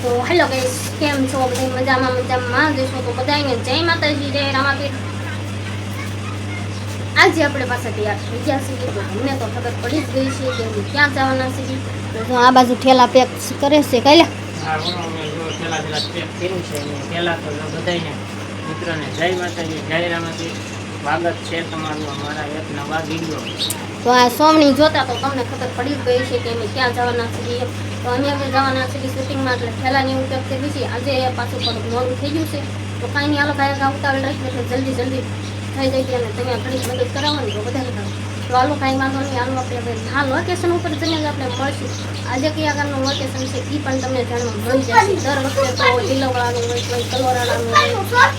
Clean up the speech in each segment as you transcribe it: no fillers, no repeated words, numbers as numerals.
તો hello guys, કેમ છો? બધા મજામાં જઈશું તો બધાને જય માતાજી, જય રામાપીર. આજે આપણે પાછા તૈયાર થઈ ગયા છીએ. તો તમને તો ખબર પડી જ ગઈ છે કે હું ક્યાં જવાના છીએ. તો આ બાજુ ઠેલા પેક કરે છે કાલ્યા. મિત્રોને જય માતાજી, જય રામાપીર. સ્વાગત છે તમારું અમારા એક નવા વિડીયો. તો આ સોમની જોતા તો તમને ખબર પડી જ ગઈ છે કે અમે ક્યાં જવાના છીએ. તો અમે જવાના છીએ શૂટિંગમાં, એટલે ઠેલાની ઉપયોગ કરી છે. આજે પાછું થોડુંક મોડું થઈ ગયું છે. તો કાંઈ નહીં, હાલો કાંઈ ઉતાવળ રાખીને જલ્દી થઈ જાય અને તમે ઘણી મદદ કરાવવાની તો વધારે કરો. તો હાલો કાંઈ વાંધો નહીં, હાલો આપણે હા લોકેશન ઉપર જઈને જ આપણે મળશું. આજે કયા ગામનું લોકેશન છે એ પણ તમને જાણવા મળી જશે. દર વખતે તો ટીલાવાળાનું હોય, કોઈ કલોરાળાનું હોય.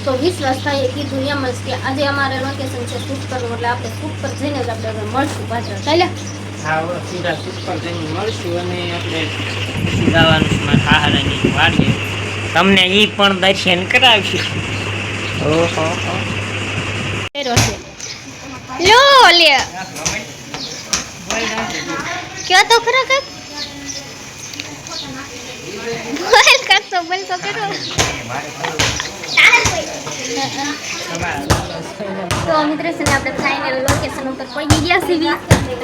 તો વિશ્વાસ થાય કીધું એમ જ કે આજે અમારે લોકેશન છે શૂટ કરવું, એટલે આપણે શૂટ પર જઈને જ આપણે મળશું પાછળ. ચાલે હા, સીધા શૂટ પર જઈને મળશું અને આપણે જવાનું સહારાની વાડીએ તમને એ પણ દર્શન કરાવશું. ઓહો લો લે ક્યાં તો ખરા કર બોલ કરતો બોલ તો કરો. તો મિત્રો છે ને આપણે ફાઇનલ લોકેશન ઉપર પહોંચી ગયા છીએ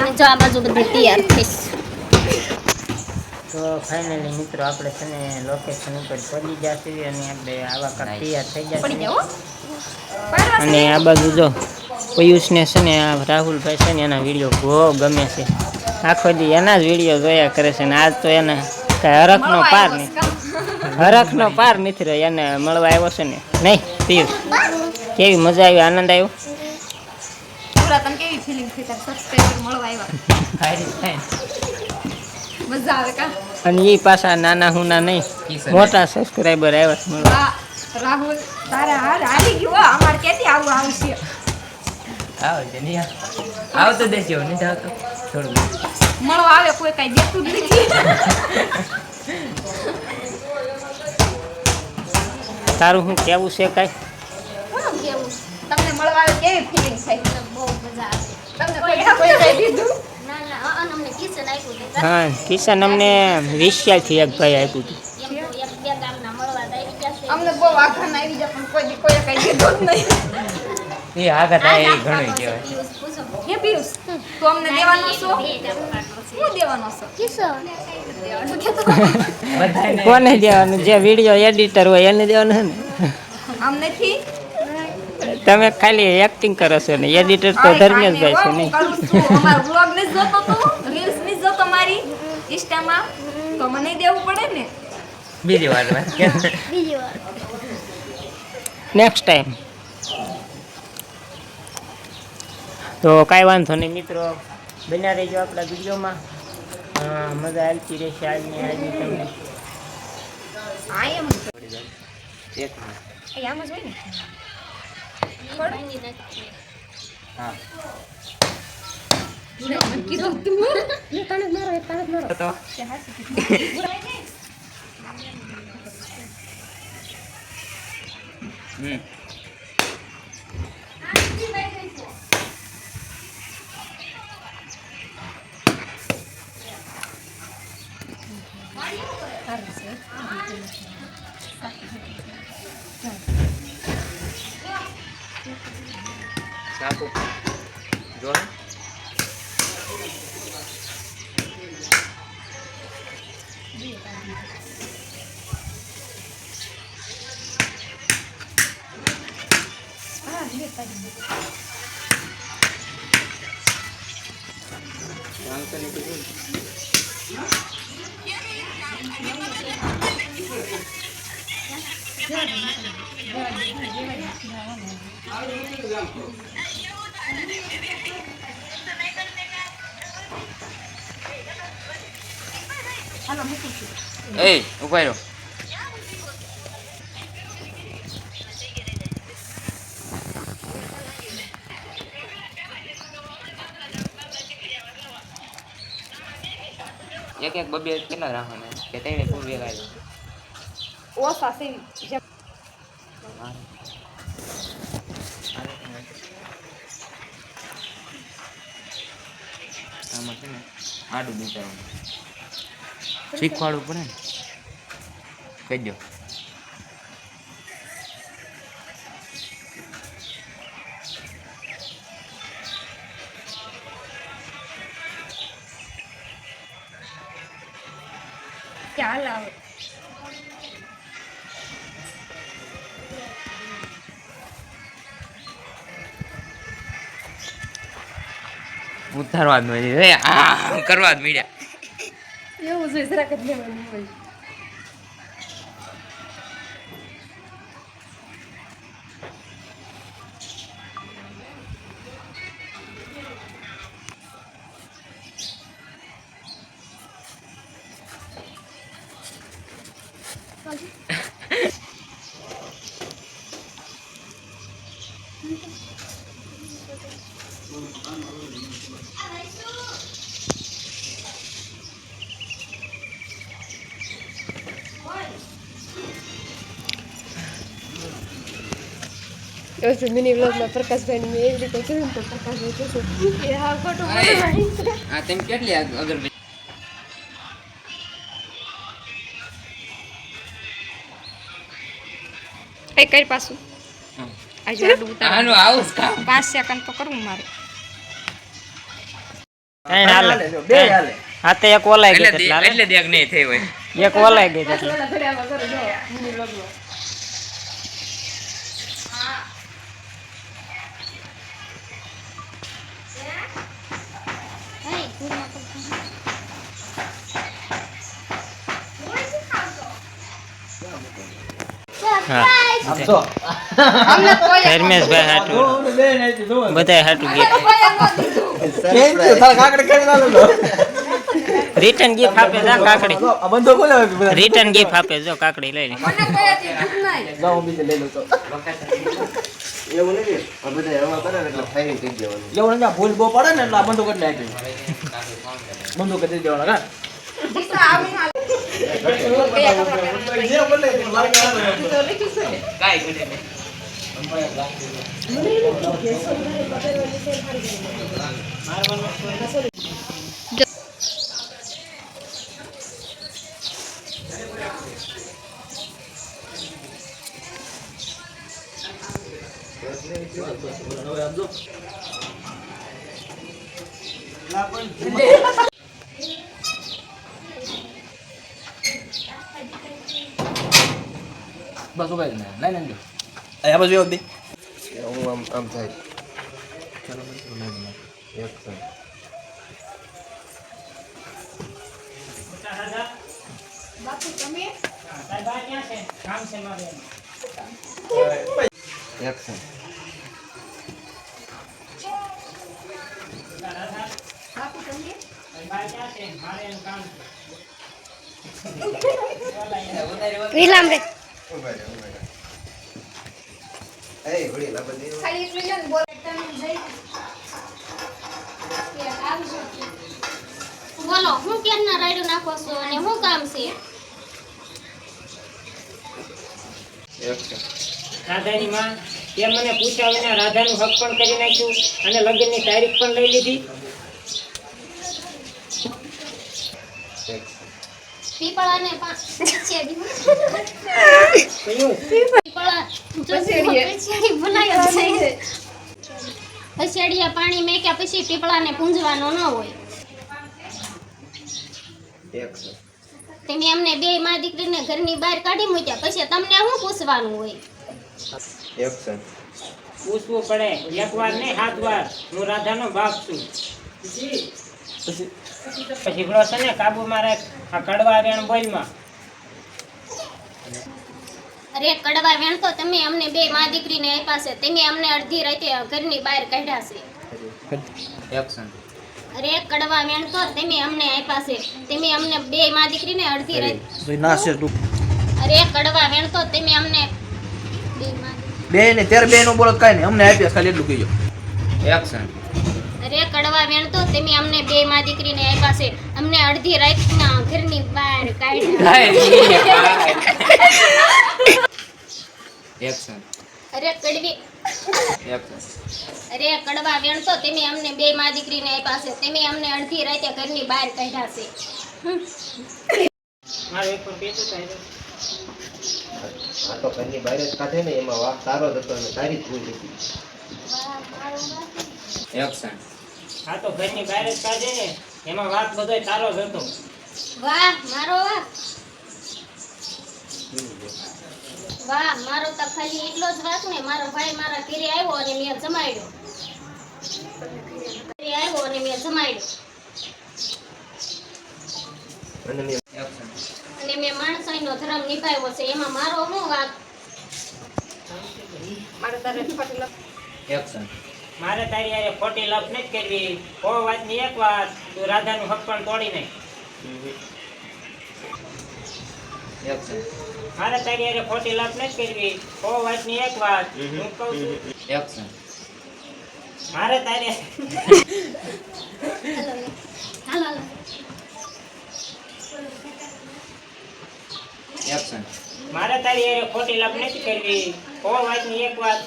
અને જો આ બાજુ બધી તૈયાર થઈશ. તો ફાઇનલી મિત્રો આપણે છે ને લોકેશન ઉપર પહોંચી ગયા છીએ અને આપણે આવા કાંક તૈયાર થઈ ગયા છીએ. અને આ બાજુ જો પિયુષને છે ને આ રાહુલભાઈ છે ને એના વિડીયો બહુ ગમે છે. આખો દી એના જ વિડીયો જોયા કરે છે. ને આજ તો એને કાંઈ હરખનો પાર નથી રહ્યો. એને મળવા આવ્યો છે ને નહીં પિયુષ? કેવી મજા આવી, આનંદ આવ્યો? કેવી ફીલિંગ થઈ તાર સબસ્ક્રાઇબર મળવા આવ્યા? મજા આવે કા? અને એ પાછા નાના હુના નહીં, મોટા સબસ્ક્રાઇબર આવ્યા મળવા. રાહુલ તારા હાર હાલી ગયો. અમાર કેતી આવું આવશે. આવજે નહીં આવતો દેજો નહીં આવતો થોડું મળવા આવે કોઈ કઈ દેતું જ નથી. તારું શું કેવું છે કાંઈ? કેવું તમને મળવા આવે કેવી ફીલિંગ થાય? બહુ મજા આવે. તમને કોઈ કઈ દીધું? ના અમને કિશન આપ્યું હતું. હા, કિશન અમને વિશ્યાલથી એક ભાઈ આપ્યું હતું. બે ગામના મળવા આવી ગયા છે. અમને બહુ આઘાન આવી ગયા પણ કોઈ કઈ દીધું જ નહીં. એ આગળ થાય એ ઘણું કહેવાય. હે પિયુષ, તું અમને દેવાનો છો? શું દેવાનો છો? કિશન કોને દેવાનું? જે વિડીયો એડિટર હોય એને દેવાનું છે ને. આમ નથી. તમે ખાલી એક્ટિંગ કરો છો ને, એડિટર તો ધર્મેશભાઈ છે નહીં. અમારો વ્લોગ ને જોતો તો, રીલ્સ ની જોતો મારી ઇન્સ્ટામાં, તો મને દેવું પડે ને. બીજી વાર નેક્સ્ટ ટાઈમ. તો કાંઈ વાંધો નહીં મિત્રો, બન્યા રહેજો આપણા વિડીયોમાં. મજા આવતી રહેશે આજની તમને. આમ જ હોય ને. હા કીધું તું સાપુ જો એ ઉભા રહો. એક બબે કેટલા રાખવાના કે તઈને ફૂલ ભેગા ઓસા સેવી આમાં છે ને આડું બિચારવાનું શીખવાડવું પડે ને કહી દો ચાલ આવે ઉતારવા જ મળ્યું આ કરવા જ મળ્યા એવું છે જરાક જ લેવાનું હોય મિની વ્લોગમાં પ્રકાશભાઈ મેં એવી રીતે કર્યું તો પ્રકાશભાઈ કહેશે કે હા ખોટું બોલવાનું. આ તેમ કેટલી અગરબત્તી એ કરી પાછું આજે આડું ઉતાર આનું આવું જ કામ 5 સેકન્ડ તો કરવું મારે કઈ હાલે બે હાલે હા તો એક ઓલાઈ ગઈ એટલે એટલે દેખ નહીં થઈ હોય એક ઓલાઈ ગઈ એટલે અમને કોઈ ધર્મેશભાઈ હાટુ બધાય હાટુ રિટર્ન ગિફ્ટ આપે જા કાકડી રિટર્ન ગિફ્ટ આપે જો કાકડી લઈ લે મને કોઈ દીધું નહીં એવું નથી આ બધા એવા કરે ને એટલે ફાયરિંગ કરી દેવાનું એવું ના ભૂલ બહુ પડે ને એટલે આ બંદૂક જ નાખી બંદૂક જ દેવાના કા દિશા આવી હાલ કાઈ ઘટે નહીં બસ ઉભા ને લઈને આવજો આ બાજુ આવ દે હું આમ થાય ચલો એક સેકન્ડ બાપુ તમે એક સેકન્ડ બાપુ તમે વિલામ રે ઉભા રહે એ ઘોડી લા બધી ખાલી એટલું જ બોલ તમે જઈ કે આવજો બોલો હું ક્યારના રાયડું નાખો છો અને શું કામ છે એક સેકન્ડ રાધાની માં તે મને પૂછ્યા વિના રાધાનું હક પણ કરી નાખ્યું અને લગ્નની તારીખ પણ લઈ લીધી એક પીપળાને પછેડી કયું પીપળા પછેડી બનાવ્યો છે પછેડીયા પાણી મેક્યા પછી પીપળાને પૂંજવાનો ન હોય એક સેકન્ડ તમે અમને બે માં દીકરીને ઘરની બહાર કાઢી મૂક્યા પછી તમને શું પૂછવાનું હોય એક સેકન્ડ પૂછવું પડે એક વાર નહીં 7 વાર હું રાધાનો બાપ છું પછી ગળો છે ને કાબુમાં રાખ આ કડવા વેણ બોલમાં અરે કડવા વેણ તો તમે અમને બે માં દીકરીને આપ્યા છે તમે અમને અડધી રાતે ઘરની બહાર કાઢ્યા છે એક્શન અરે કડવા વેણ તો તમે અમને આપ્યા છે તમે અમને બે માં દીકરીને અડધી રાતે અરે કડવા વેણ તો તમે અમને બે માં બે ને 13 બે નો બોલો કાઈ નહીં અમને આપ્યા ખાલી એટલું કહીજો એક્શન અરે કડવા વેણ તો તમે અમને બે માં દીકરીને આપ્યા છે અમને અડધી રાતના ઘરની બહાર કાઢ્યા એક્શન અરે કડવી એક્શન અરે કડવા વેણ તો તમે અમને બે માં દીકરીને આપ્યા છે તમે અમને અડધી રાતે ઘરની બહાર કાઢ્યા છે મારો એક પણ પેટો થાય આ તો ઘરની બહાર જ કાઢે ને એમાં વાક તારો જ હતો અને તારી જ ભૂલ હતી. એક્શન. આ તો ઘરની બહાર જ કાઢે ને એમાં વાત બધોય તારો જ હતો. વાહ મારો વાહ વાહ મારો તો ખાલી એટલો જ વાક ને મારો ભાઈ મારા ઘરે આવ્યો અને મેં જમાડ્યો અને મેં એક્શન. અને મેં માણસાઈનો ધર્મ નિભાવ્યો છે એમાં મારો શું વાક મારે તારે પટેલ એક્શન. મારે તારી હારે ખોટી લપ નથી કરવી. ઓ વાતની એક વાત, તું રાધાનું હક પણ તોડી નાખ. એક્શન. મારે તારી હારે ખોટી લપ નથી કરવી. ઓ વાતની એક વાત, હું કહું છું. એક્શન. મારે તારી હાલો હાલો એક્શન. મારે તારી હારે ખોટી લપ નથી કરવી. ઓ વાતની એક વાત,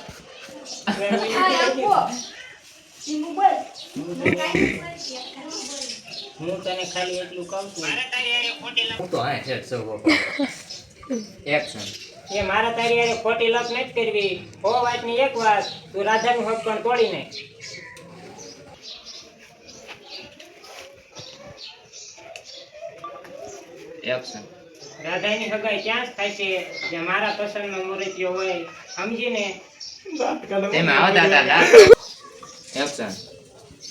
હું તને ખાલી એટલું કહું છું. મારે તારી હારે ખોટી લપ હું તો આ છે સૌ એક્શન. એ મારે તારી હારે ખોટી લપ નથી કરવી. ઓ વાતની એક વાત, તું રાધાનું હક પણ તોડી નાખ. એક્શન. રાધાની હગાઈ ત્યાં જ થાય છે જ્યાં મારા પસંદનો મૂર્તિઓ હોય, સમજીને. તેમાં આવતા હતા એક્શન.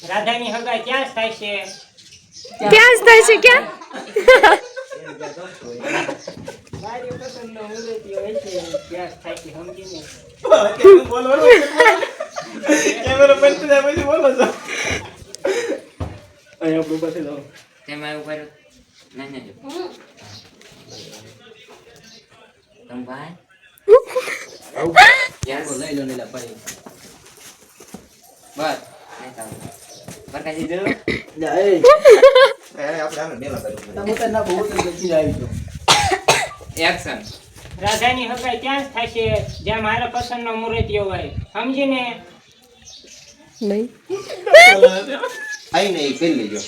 રાધાની હગાઈ ત્યાં જ થાય છે ક્યાં જ થાય છે ક્યાં મારી પસંદનો મૂર્તિઓ હોય છે ત્યાં જ થાય છે, સમજીને. તેમાં એવું કર્યું નહીં નહીં જો તમ ભાઈ યસ લઈ લો નીલા ભાઈ બસ નહીં ચાલો બરકાજી જો આપણે આને બેલા કર્યું. એક્શન. રાધાની હગાઈ ત્યાં જ થાય છે જ્યાં મારા પસંદનો મૂર્તિઓ હોય, સમજીને. નહીં આઈ ને એ કરી લેજો.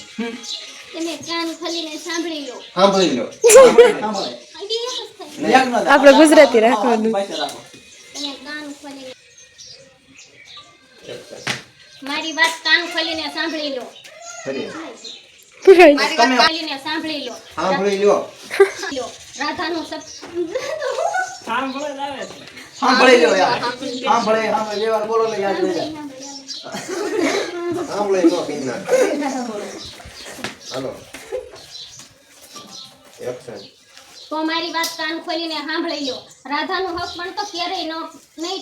તમે કાન ખોલીને સાંભળી લો સાંભળી લો. આંટી એમ જ થાય. આપણે ગુજરાતી રાખવાનું તમે કાન ખોલીને મારી વાત કાન ખોલીને સાંભળી લો ફરી પુરાઈ મારી વાત ખોલીને સાંભળી લો સાંભળી લો. લો રાધાનું સપ સાંભળો જ આવે છે. સાંભળી લો યાર સાંભળે બે વાર બોલો એટલે યાદ રહી જાય સાંભળી લો કિન્ના. હાલો એક્શન. તો મારી વાત કાન ખોલીને સાંભળી લો રાધાનું હક પણ તો ક્યારેય નહીં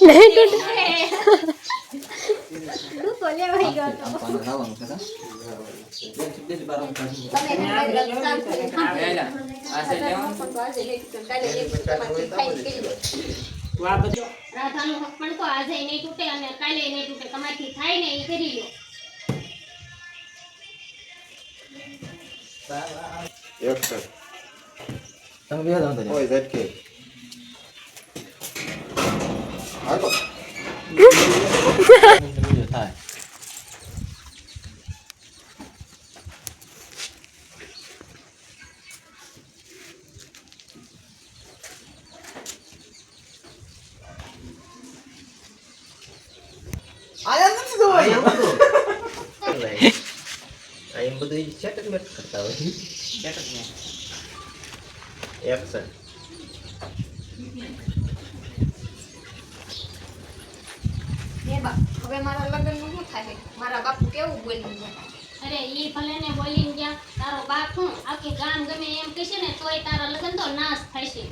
દુખો લેવાઈ ગયો તો તમે આ છે લેવા તો આ બધું રાધાનું હક પણ તો આજે નહીં તૂટે અને કાલે નહીં તૂટે તમારથી થાય ને એ કરી લો એક્શન. તમે બે જાવ તો ઓય ઝટકે. હાલો થાય આયા નથી તો આઈ એમ બધું સેટલમેન્ટ કરતા હોય. એક્શન. હે બા હવે મારા લગ્નનું શું થાય? મારા બાપુ કેવું બોલી ગયા? અરે ઈ ભલે ને બોલીને ગયા તારો બાપ હું આખી ગામ ગમે એમ કહેશે ને તોય તારા લગ્ન તો નાશ થશે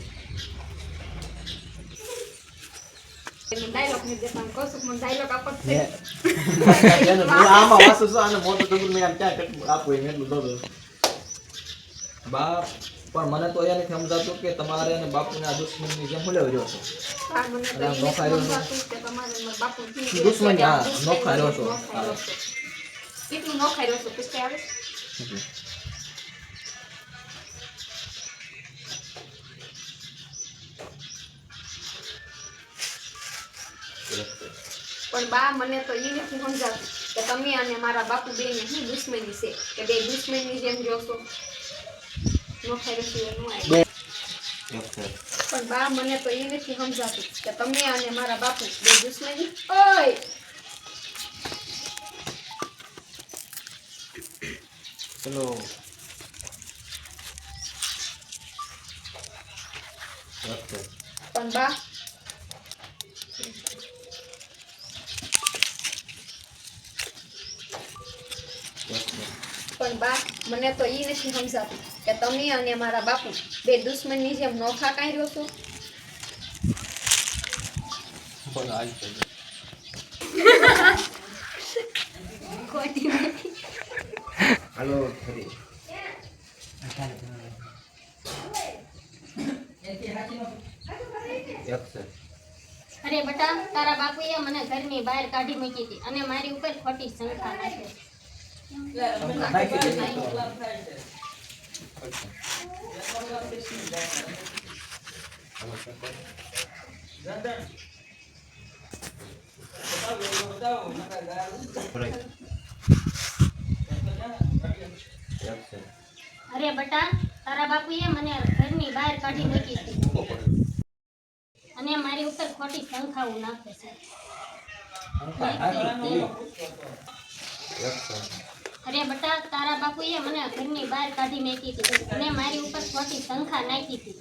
ડાયલોગ ની દેતા કૌશિક મને ડાયલોગ આપો જ આમાં વાસુ છો અને મોટો ટુકડો મેં આમ ક્યાં આપું એમ એટલું દો બાપ પણ મને તો એ નથી સમજાતું કે તમારે અને બાપુને આ દુશ્મનની જેમ હું લેવા રહ્યો છો હા મને તો અલા, એ નોખા રહ્યો છો. સમજાતું કે તમારે મારા બાપુ દુશ્મની, હા, નોખા રહ્યો છો. કેટલું નોખા રહ્યો છો પૂછતે આવે પણ બા મને તો એ નથી સમજાતું કે તમે અને મારા બાપુ બેને શું દુશ્મની છે કે બે દુશ્મનની જેમ જોશો નોખા રહ્યો છો એનું આવે એક્શન પણ બા મને તો એ નથી સમજાતું કે તમે અને મારા બાપુ બે દુશ્મની ઓય ચલો એક્શન પણ બા પણ બા મને તો એ નથી સમજાતું કે તમે અને મારા બાપુ બે દુશ્મનની જેમ નોખા કાંઈ રહ્યો છો બોલો હાલ તો હાલો ફરી એક્શન અરે બટા તારા બાપુએ મને ઘરની બહાર કાઢી મૂકી હતી અને મારી ઉપર ખોટી શંકા નાખી. એક્શન અરે બટા તારા બાપુએ મને ઘરની બહાર કાઢી મૂકી હતી અને મારી ઉપર ખોટી શંકાઓ નાખે છે. એક્શન અરે બટા તારા બાપુએ મને ઘરની બહાર કાઢી મૂકી હતી અને મારી ઉપર ખોટી શંકા નાખી હતી.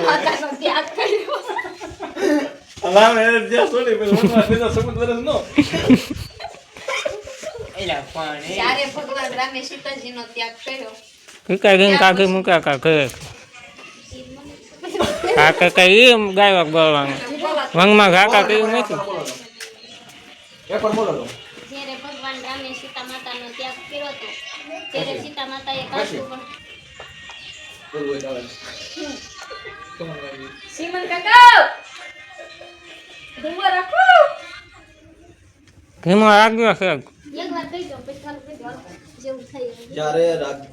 માતાનો ત્યાગ કર્યો એલા પણ જ્યારે ભગવાન રામે સીતાજીનો ત્યાગ કર્યો કાકી મૂક્યા કાકે કાકા એમ ગાયક બોલવાનું વંગમાં કાકા કહ્યું નથી. એકવાર બોલો તો જ્યારે ભગવાન રામે સીતા માતાનો ત્યાગ કર્યો હતો ત્યારે સીતા માતાએ પાછું બોલ બોલ આવે શ્રીમંત કાકા ધુમો રાખો ધીમો રાખ્યો છે. એક વાર કહી દો પછી ચાલુ કરી દો જેવું થાય એવું. જ્યારે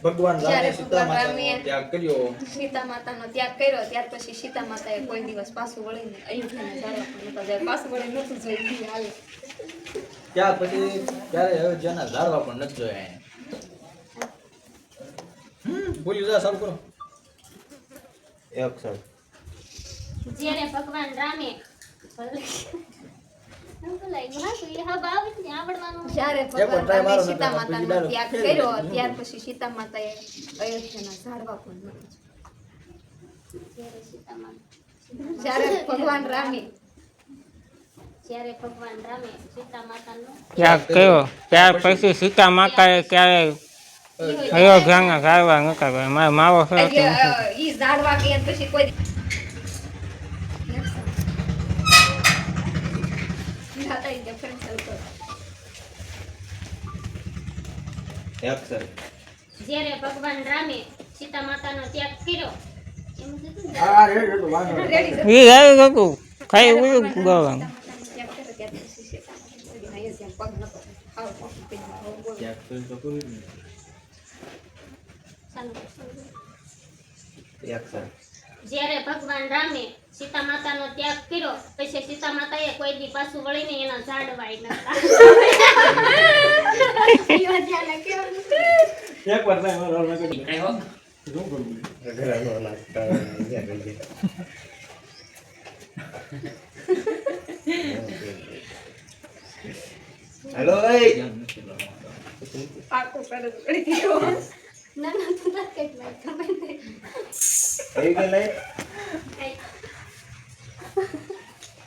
ભગવાન જ્યારે રામે સીતા ભગવાન માતાનો રામે ત્યાગ કર્યો સીતા માતાનો ત્યાગ કર્યો ત્યાર પછી સીતા માતાએ કોઈ દિવસ પાછું વળીને અયોધ્યાના ઝાડવા પર નહોતા જાય પાછું વળી નહોતું જોઈ હાલે ત્યાર પછી ત્યારે અયોધ્યાના ઝાડવા પણ નથી જોયા એને. બોલ્યું જા સારું કરો એક્શન જ્યારે ભગવાન રામે જ્યારે ભગવાન રામે સીતા માતાનો ત્યાગ કર્યો ત્યાર પછી સીતા માતાએ અયોધ્યાના ઝાડવા પર નહોતા જ્યારે ભગવાન રામે સીતા માતાનો ત્યાગ કર્યો ત્યાર પછી સીતા માતાએ ક્યારે અયોધ્યાના ગાયવા નતા ગયા. મારો માવો છે ઈ ઝાડવા ગયા પછી કોઈ જાતાઈ ગયા ફ્રેન્ડ સર્કલ એક્શન જ્યારે ભગવાન રામે સીતા માતાનો ત્યાગ કર્યો એમ કીધું ને? હા રેડી રેડી વાંધો નહીં. એ ગાયું હતું ખાઈ ઉડું બોલવાનું. ત્યાગ કર્યો ત્યાર પછી સીતા માતાએ અયોધ્યામાં પગ નતો આવો પગ પીધો બોલો ત્યાગ કર્યો તો પૂરું જ ને. ચાલો. એક્શન જ્યારે ભગવાન રામે સીતા માતાનો ત્યાગ કર્યો પછી સીતા માતાએ કોઈ દી પાછું વળીને એના ઝાડવાય નતા. અયોધ્યાના કેવાનું? એકવાર ટ્રાય મારો હાલ મેં કઈ હો ઘરનો નાસ્તા હેલો એ પાકો કરે પડી ગયો ના ના તું ના કેટલા ખબર નહીં. થઈ ગઈ લઈ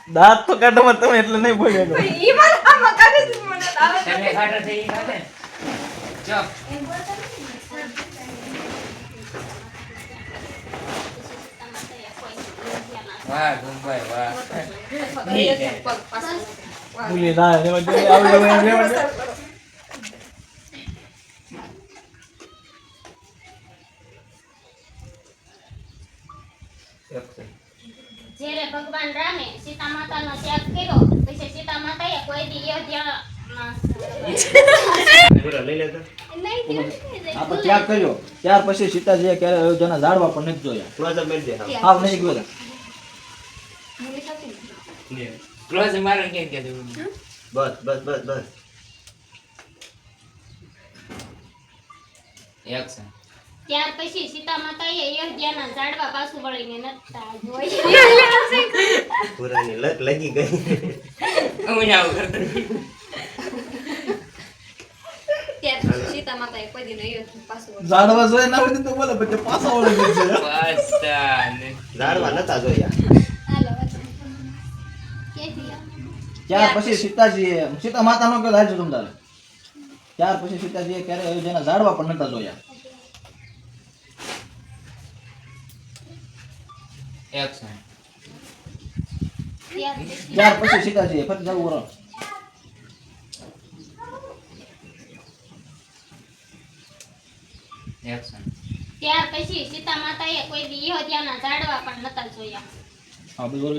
દાંત તો કાઢવામાં તમે એટલે નહીં બોલ્યા ઈ મને આમાં કાઢી દીધું મને તો આવે તમે ખાટા થઈ ગયા ને ચો એમ બોલતા નથી ને. સીતા માતાએ કોઈ અયોધ્યાના વાહ ગુંભાઈ વાહ અયોધ્યામાં પગ પાછો બોલી ના એમાં જો આવી જાવ એમ લેવા દે. એક્શન જ્યારે ભગવાન રામે સીતા માતાનો ત્યાગ કર્યો પછી સીતા માતાએ કોઈ દી અયોધ્યામાં પૂરા લઈ લેતા આપણે ત્યાગ કર્યો ત્યાર પછી સીતાજીએ ક્યારે અયોધ્યાના ઝાડવા પણ નથી જોયા. થોડા सा मिल दे हाँ હાવ નહીં ગયો મુલી ખાતી ને. ક્લોઝ મારો કેમ કે તું बस बस बस बस એક્શન ત્યાર પછી સીતા માતાએ અયોધ્યાના ઝાડવા પાછું વળીને નતા જોઈ પુરાની લત લાગી ગઈ. હું આવું કરતો ત્યાર પછી સીતા માતાએ કોઈ દિન અયોધ્યા પાછું વળ્યું. ઝાડવા જોઈ ના હોય તો બોલે પછી પાછા વળી ગઈ છે બસ ઝાડવા નતા જોયા. હાલો કેથી ત્યાર પછી સીતાજીએ સીતા માતાનો કે હાલજો તમ તારે ત્યાર પછી સીતાજીએ ક્યારે અયોધ્યાના ઝાડવા પણ નતા જોયા. એક્શન ત્યાર પછી સીતાજીએ ફરી જવું વરો એક્શન ત્યાર પછી સીતા માતાએ કોઈ દી અયોધ્યાના ઝાડવા પણ નતા જોયા હા બોલ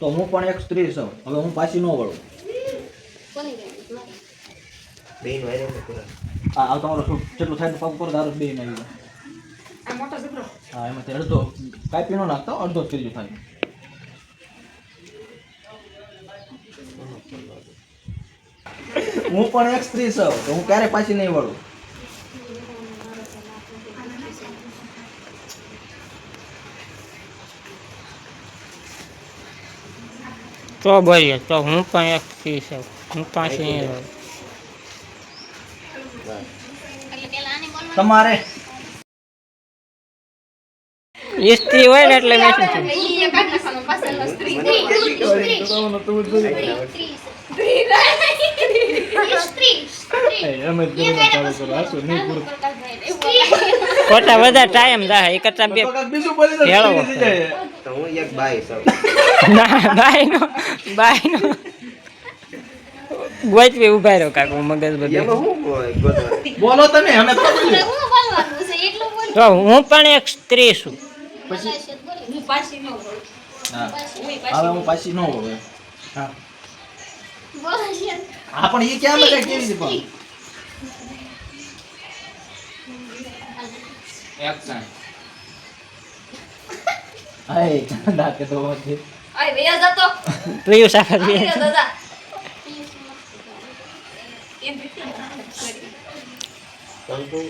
તો હું પણ એક સ્ત્રી છું હવે હું પાછી ન વળું. કોની ગઈ મારી બેન વાયરે ને પુરા. આ તમારો શું જેટલું થાય પગ પર દારૂ બે આવી જાય. આ મોટો ઝઘડો હા એમાંથી અડધો કાપી નો નાખતો અડધો જ કરી થાય. હું પણ એક સ્ત્રી છું તો હું ક્યારે પાછી નહીં વળું. તો બોલીએ તો હું પણ એક સ્ત્રી છું હું પાછી નહીં રહું. એટલે પેલા આને બોલવાનું તમારે એ સ્ત્રી હોય ને એટલે મેં શું થયું? એટલે ઈ કાઢ નાખવાનું પાછળ સ્ત્રી ખોટા બધા ટાઈમ જાય એ કરતા બે બીજું બોલી દો, હેળો. સ્ત્રી થઈ જાય. તો હું એક બાઈ છું. ના બાય નો ગોચવી ઉભા રહ્યો કાકુ મગજ બધું. એમાં હું ગોતવા? બોલો તમે અમે તો બોલીએ. હું બોલવાનું છે એટલું બોલ તો હું પણ એક સ્ત્રી છું. હું પાછી ન વળું હા. હવે હું પાછી ન વળું એમ. હા બોલાશે હા પણ એ ક્યાં બધા કેવી રીતે પણ એક્શન હાય ચાંદા કે તો હોતે. આય વેયા જતો પ્રિયુ સાથે આય દાદા એમ કરી કંકુ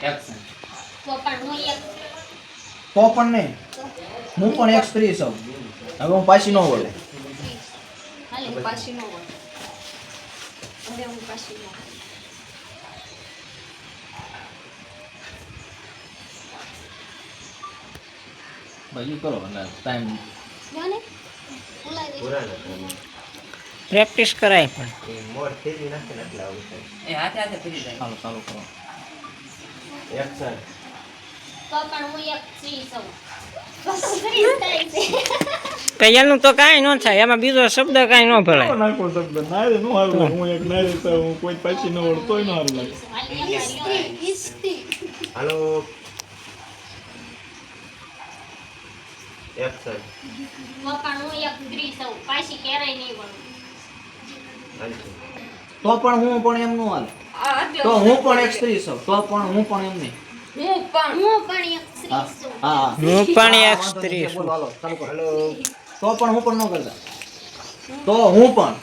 એક્શન તો પણ હું એક તો પણ નહીં હું પણ એક સ્ત્રી છું હવે હું પાછી ન વળું. હું પાછી ન વળું હવે હું પાછી ન વળું ભાઈ કરો એટલે ટાઈમ જાને બોલાય દે પુરા નથી. પ્રેક્ટિસ કરાય પણ એ મોર ફેરવી નાખે ને એટલે આવું થાય. એ હાથે હાથે ફરી જાય ચાલો ચાલુ કરો. એક્શન. તો પણ હું એક સ્ત્રી છું સ્ત્રી થાય છે કયાનું તો કાંઈ ન થાય એમાં બીજો શબ્દ કાંઈ ન ભળાય. નાખો શબ્દ નારે નો હારું લાગે. હું એક નારે તો હું કોઈ પાછી ન વળું તોય ન હારું લાગે. હાલો એક્શન. તો પણ હું એક સ્ત્રી છું પાછી ક્યારેય નહીં વળું હાલશે. તો પણ હું પણ એમ નો હાલે. તો હું પણ એક સ્ત્રી છું તો પણ હું પણ એમ નહીં. હું પણ એક સ્ત્રી હા છું હા હું પણ એક સ્ત્રી છું. બોલો હાલો ચાલુ કરો. હાલો તો પણ હું પણ ન કરતા. તો હું પણ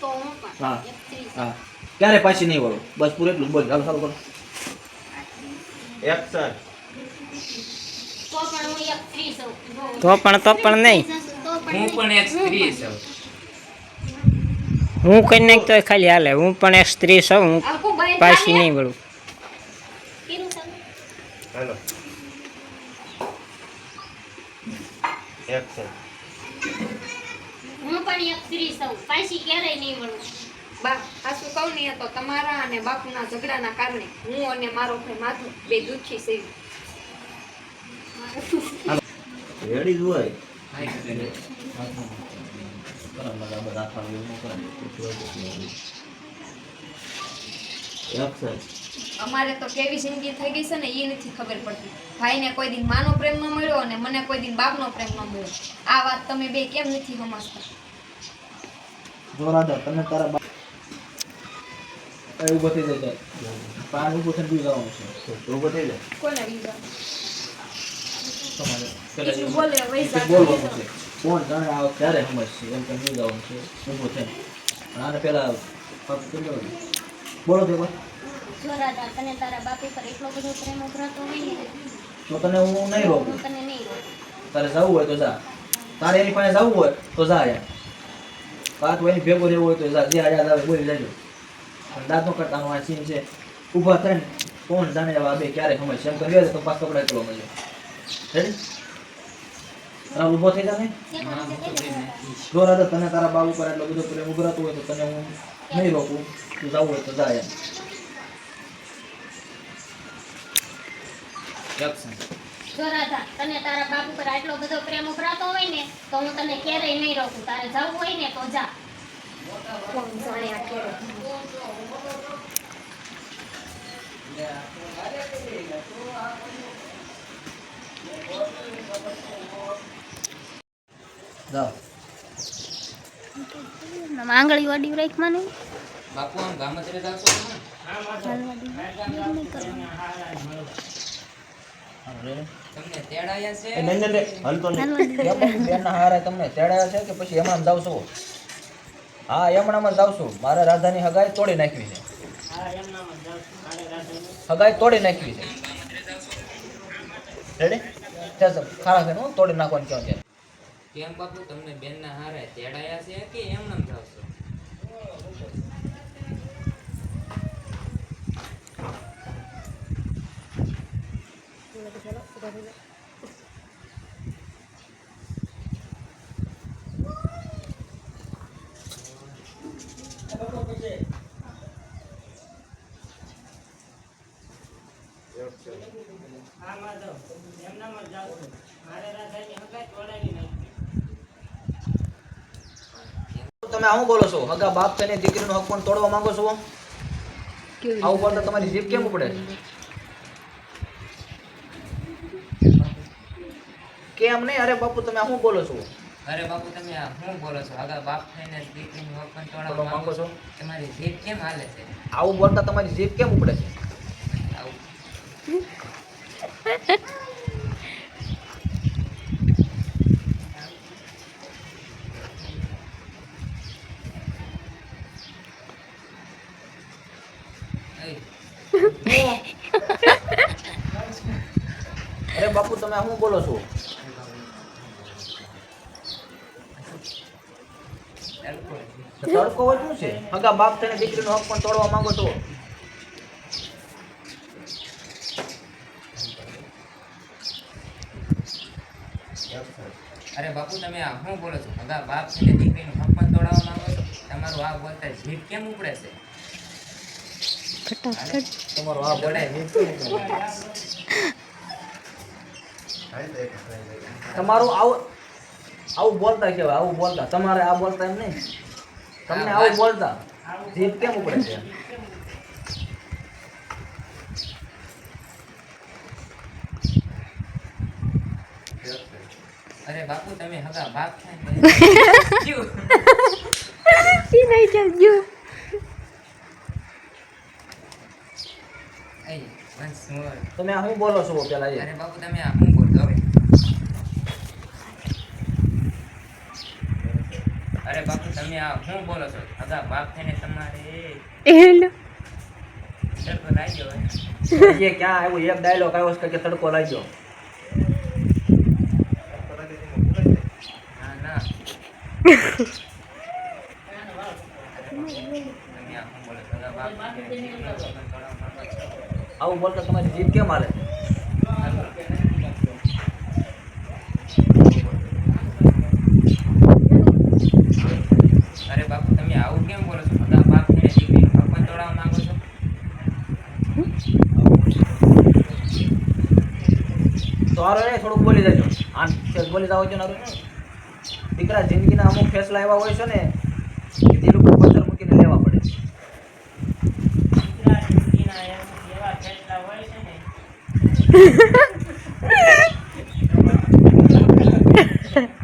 તો હું પણ હા એક સ્ત્રી છું હા ક્યારે પાછી નહીં વળું. બસ પૂરું એટલું જ બોલ. ચાલો ચાલુ કરો. એક્શન. તો પણ હું એક સ્ત્રી છું તો પણ નહીં તો હું પણ એક સ્ત્રી છું હું કઈ નાખતો હોય ખાલી હાલે. હું પણ એક સ્ત્રી છું હું આખું બાઈ પાછી નહીં વળું. કીધું છે હાલો એક્શન. હું પણ એક સ્ત્રી છું પાછી ક્યારેય નહીં વળું બા સાસુ કહું નહીં તો તમારા અને બાપુના ઝઘડાના કારણે હું અને મારો ભાઈ માધવ બે દુઃખી છે રેડી જ હોય. હાય કરે એક્શન. અમારે તો કેવી જિંદગી થઈ ગઈ છે ને એ નથી ખબર પડતી ભાઈને કોઈ દિન માનો પ્રેમ ન મળ્યો અને મને કોઈ દિન બાપનો પ્રેમ ન મળ્યો આ વાત તમે બે કેમ નથી સમજતા જોરાદર તમે તારા બા એવું બધી જાય પાન ઉભું થઈને બી જવાનું છે. ઊભો થઈ જા. કોને રીઝન તમારે બીજું બોલે બોલવાનું છે. કોણ જાણે આ ક્યારે સમજશે એમ તમે બી જવાનું છે ઊભું થઈને. પણ આને પેલા બોલો તો એકવાર. જો રાજા તને તારા બાપુ પર એટલો બધો પ્રેમ ઉભરાતો હોય ને તો તને હું નહીં તો રોકું. હું તને નહીં રોકું. તારે જવું હોય તો જા. તારે એની પાસે જવું હોય તો જા યાર. કાં તો એની ભેગો રહેવું હોય તો જા. જે આયા આવે બોલી જાજો. પણ દાંત નો કરતાનો આ સીન છે. ઊભા થઈને કોણ જાણે હવે આ બે ક્યારે સમજ છે એમ કરી લે તો પાછો કપડા એકલો મળે. રેડી? તારા ઊભો થઈ જા ને. જો રાજા તને તારા બાપ ઉપર એટલો બધો પ્રેમ ઉભરાતો હોય તો તને હું નહીં રોકું. તું જવું હોય તો જા યાર. જો રાજા તને તારા બાપુ પર આટલો બધો પ્રેમ ઉભરાતો હોય ને તો હું તને ક્યારેય નહીં રોકું. તારે જવું હોય ને તો જા. કોણ જાણે આ કેવો. જાઓ. આંગળી વાડી રાખ મને. બાપુ આમ ગામત્રે જાવશો ને? તમને તેડાયા છે? એ નહીં નહીં રે, હાલતો નહીં. કેમ બેનના હારે તમને તેડાયા છે કે પછી એમણામ જાવ છો? હા એમણામ જ જાવ છું. મારે રાધાની હગાઈ તોડી નાખવી છે. હગાઈ તોડી નાખવી છે. રેડી? ચાલ ખારા છે હું તોડી નાખવાનું કહું ત્યારે. કેમ બાપુ તમને બેનના હારે તેડાયા છે કે એમનેમ જાવશો? તમે આવું બોલો છો? હગા બાપ થઈને દીકરીનો હક પણ તોડવા માંગો છો? આવું બોલતા તમારી જીભ કેમ ઉપડે? કેમ નહીં? અરે બાપુ તમે શું બોલો છો? અરે બાપુ તમે આ શું બોલો છો? આગળ બાપ થઈને દીકરીનું હક પણ તોડવા તોડાવવા માંગો છો? તમારી જીભ કેમ હાલે છે? આવું બોલતા તમારી જીભ કેમ ઉપડે છે? આવું એ, અરે બાપુ તમે શું બોલો છો? તડકો હોય શું છે? હગા બાપ થઈને દીકરીનો હક પણ તોડવા માંગો છો? અરે બાપુ તમે આ શું બોલો છો? આગળ બાપ થઈને દીકરીનું હક પણ તોડાવવા માંગો છો? તમારું આ બોલતા જીભ કેમ ઉપડે છે? તમારો આ બોલાય જીભ કેમ ઉપડે? તમારું આવું બોલતા કેવાય? આવું બોલતા તમારે આ બોલતા એમ નહીં. તમને આવું બોલતા જીભ કેમ ઉપડે છે? અરે બાપુ તમે હગા બાપ થઈને કેવું? ઈ નહીં ચાલજો. એ, once more. તમે આ શું બોલો છો પેલા એ? અરે બાપુ તમે આ શું બોલતો હવે? અરે બાપુ તમે આ શું બોલો છો? હગા બાપ થઈને તમારે હેલો. તડકો લાગ્યો હોય. એ ક્યાં આવ્યું? એક ડાયલોગ આવ્યો છે કે તડકો લાગ્યો. હા ના તમે આ શું બોલો છો? હગા બાપ થઈને દીકરીનું હક પણ તોડાવવા માંગો છો? આવું બોલતા તમારી જીભ કેમ હાલે? અરે બાપુ તમે આવું કેમ બોલો છો? હગા બાપ થઈને દીકરીનું હક પણ તોડાવવા માંગો છો? તો હારો ને થોડુંક બોલી દેજો. આ સેજ બોલી જાવ છો ને હારું. દીકરા જિંદગીના અમુક ફેસલા એવા હોય છે ને કે દિલ ઉપર પથ્થર મૂકીને લેવા પડે.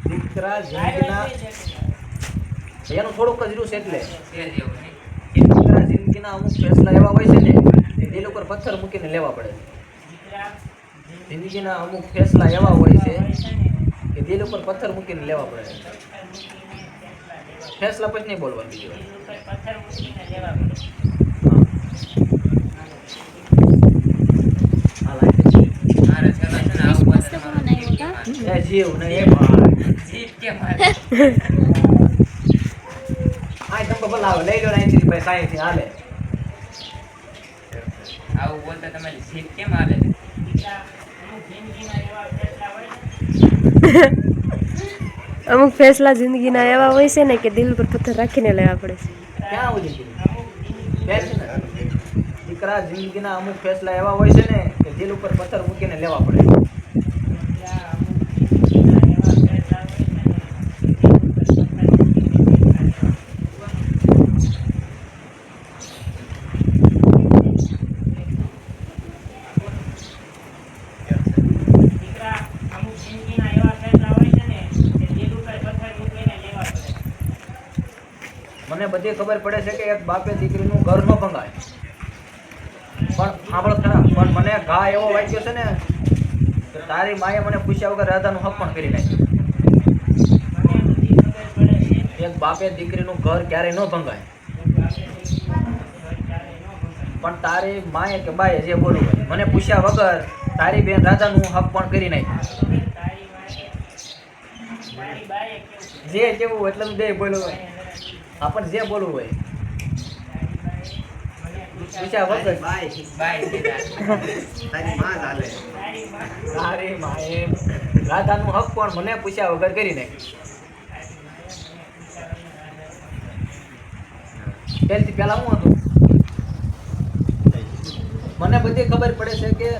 દીકરા જિંદગીના એનું થોડુંક જ રહ્યું છે એટલે તે જ એવું નહીં. દીકરા જિંદગીના અમુક ફેસલા એવા હોય છે ને કે દિલ ઉપર પથ્થર મૂકીને લેવા પડે. જિંદગીના અમુક ફેસલા એવા હોય છે કે દિલ ઉપર પથ્થર મૂકીને લેવા પડે. ફેસલા પછી નહીં બોલવાનું બીજી વાર. પથ્થર મૂકીને લેવા પડે. હાલ આ. મારે ચાલો છે ને આવું બધું તમારું બનાવ્યો એ જીવ ને એ ભાઈ જીભ કેમ હાલે? આ તમે બોલાવો લઈ લો ને અહીંથી ભાઈ સાઈથી હાલે. આવું બોલતા તમારી જીભ કેમ હાલે? અમુક ફેસલા જિંદગીના એવા હોય છે ને કે દિલ પર પથ્થર રાખીને લેવા પડે છે. ક્યાં આવું છે દીકરા જિંદગીના અમુક ફેસલા એવા હોય છે ને કે દિલ ઉપર પથ્થર મૂકીને લેવા પડે. મને બધી ખબર પડે છે કે એક બાપે દીકરીનું ઘર ન ભંગાય પણ સાંભળો ખરા પણ મને ઘા એવો વાગ્યો છે ને કે તારી માએ મને પૂછ્યા વગર રાધાનું હક પણ કરી નાખ્યું. એક બાપે દીકરીનું ઘર ક્યારેય ન ભંગાય પણ તારી માએ કે બાએ જે બોલવું હોય મને પૂછ્યા વગર તારી બેન રાધાનું હક પણ કરી નાખ્યું. જે કેવું હોય એટલે બે બોલવું હોય આપણને જે બોલવું હોય પૂછ્યા વગર બાય સીધા. તારી માં જ હાલે. તારી માએ રાધાનું હક પણ મને પૂછ્યા વગર કરી નાખ્યું. પહેલથી પહેલા હું હતું મને બધી ખબર પડે છે કે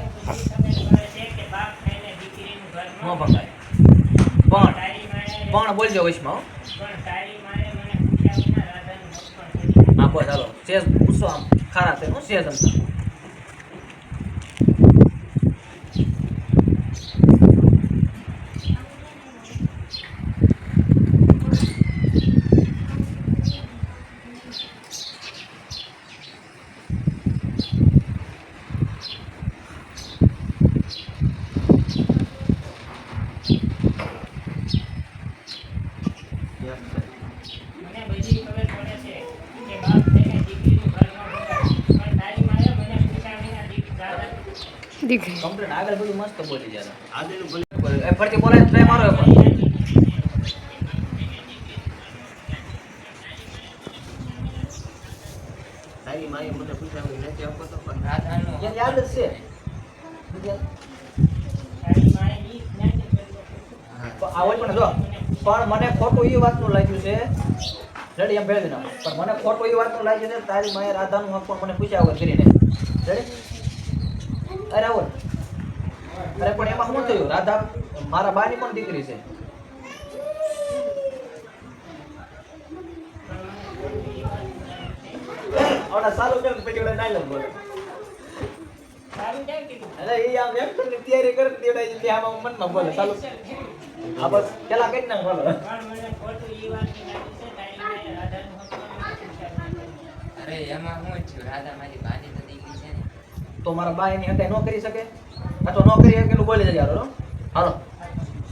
ન ભંગાય પણ બોલજો વૈશમાં હો. હા બસ ચાલો સેજ પૂછો આમ ખારા છે હું સેજ સમજા. મને બધી ખબર પડે છે કે બાપ થઈને દીકરીનું ઘર ન ભંગાય. પણ તારી માએ મને પૂછ્યા વિના દીકરી કમ્પ્લીટ આગળ બધું મસ્ત બોલી જરા. આગળનું બોલ. એ ફરતી બોલાય ટ્રાય મારો એ પણ. તારી માએ મને પૂછ્યા વગર નથી આપો તો પણ રાધાનું એને યાદ જ છે. તારી માએ ઈ જ્ઞાન કર્યું. તો આ હોય પણ જો પણ મને ખોટું એ વાતનું લાગ્યું છે રેડી એમ ભેળ ના પણ મને ખોટું એ વાતનું લાગ્યું છે તારી માએ રાધાનું હક પણ મને પૂછ્યા વગર કરીને રેડી. અરે આવો અરે પણ એમાં શું થયું રાધા મારા બાની પણ દીકરી છે. ઓલા સાલું કેમ પછી ઓલા ડાયલોગ બોલે સારું કેમ કીધું? અરે એ આમ એક્ટરની તૈયારી કરી દેવડાય છે આમાં મનમાં બોલે સાલું આ બસ પેલા કઈ ના બોલો પણ મને ખોટું ઈ વાતની લાગી છે તારી માએ રાધાનું હક પણ પૂછ્યા વિના. અરે એમાં શું થયું? રાધા મારી બાની તો દીકરી છે ને. તો મારા બા એની હકાઈ ન કરી શકે અથવા ન કરી શકે બોલી જજો હાલો હાલો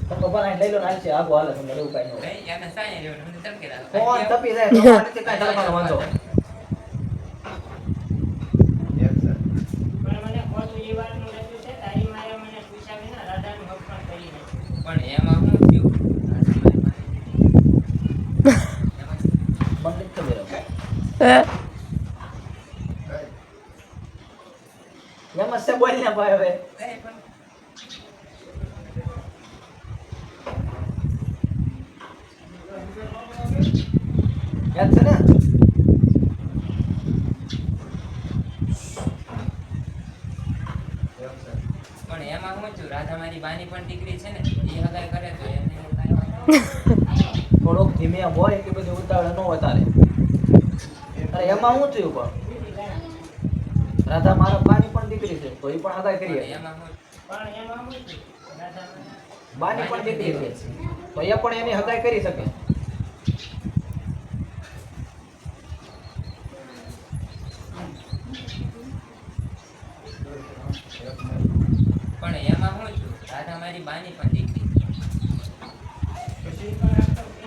તમે બા લઈ લો ને હાલ છે આગો હાલે તમને એવું કાંઈ ન હોય. નહીં, એને સાંજે રહેવાનું, મને તડકે રાખો. ફોન તપી જાય તો આનાથી કાંઈ ધરવાનો વાંધો એક્શન. પણ મને ખોટું ઈ વાતનું લાગ્યું છે તારી માએ મને પૂછ્યા વિના રાધાનું હક પણ કરી નાખ્યું. પણ એમાં શું થયું? રાધા મારી બાની દીકરી. એમાં મને નથી ખબર હવે. એમાં છે બોલ ને ભાઈ હવે કઈ પણ યાદ છે ને પણ એમાં શું થયું? રાધા મારી બાની પણ દીકરી છે ને, એ હગાઈ કરે તો એને એવું કાંઈ વાંધો નહીં. થોડોક ધીમે હોય એટલી બધી ઉતાવળ ન હોય તારે અરે એમાં શું થયું પણ રાધા મારા બાની પણ દીકરી છે તો એ પણ હગાઈ કરીએ એમાં શું? પણ એમાં શું થયું? રાધા મને બાની પણ દીકરી છે તો એ પણ એની હગાઈ કરી શકે પણ એમાં શું થયું? રાધા મારી બાની પણ દીકરી. પછી પણ રાખતો કે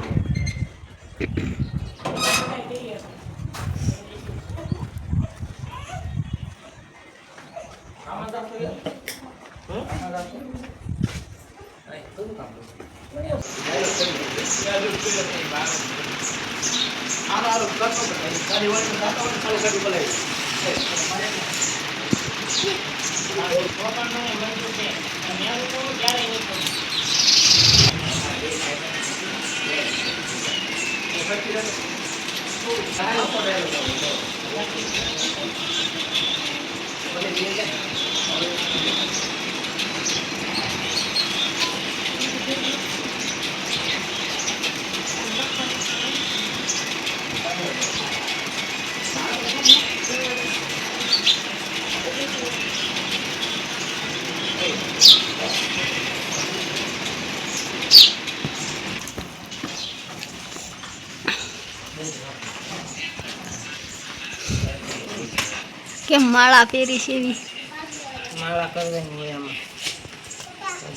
આનો આરો કરતો પણ તારી વળી દાતા વળી ચાલુ ગાડી બોલાવી પોતાનું મંજૂર છે અને મેં તો ક્યારેય નહીં કરું. કેમ માળા પહેરી છે એવી માળા કરવાની એમાં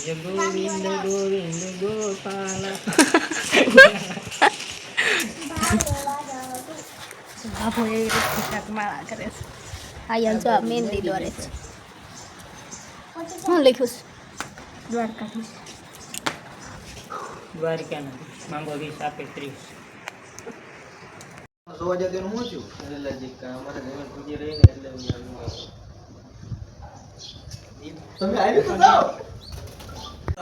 જય ગોવિંદ ગોવિંદ ગોપાલા. બાપુ એવી રીતે કાંઈક માળા કરે છે. અહીંયા જો આ મહેંદી દોરે છે. હું લખ્યું છે દ્વારકાધીશ. દ્વારિકાના માંગો 20 આપે 30. જોવા જાય તેનું શું થયું એટલે જી અમારે જમીન પૂજી રહી ને એટલે હું તમે આવી તો જાઓ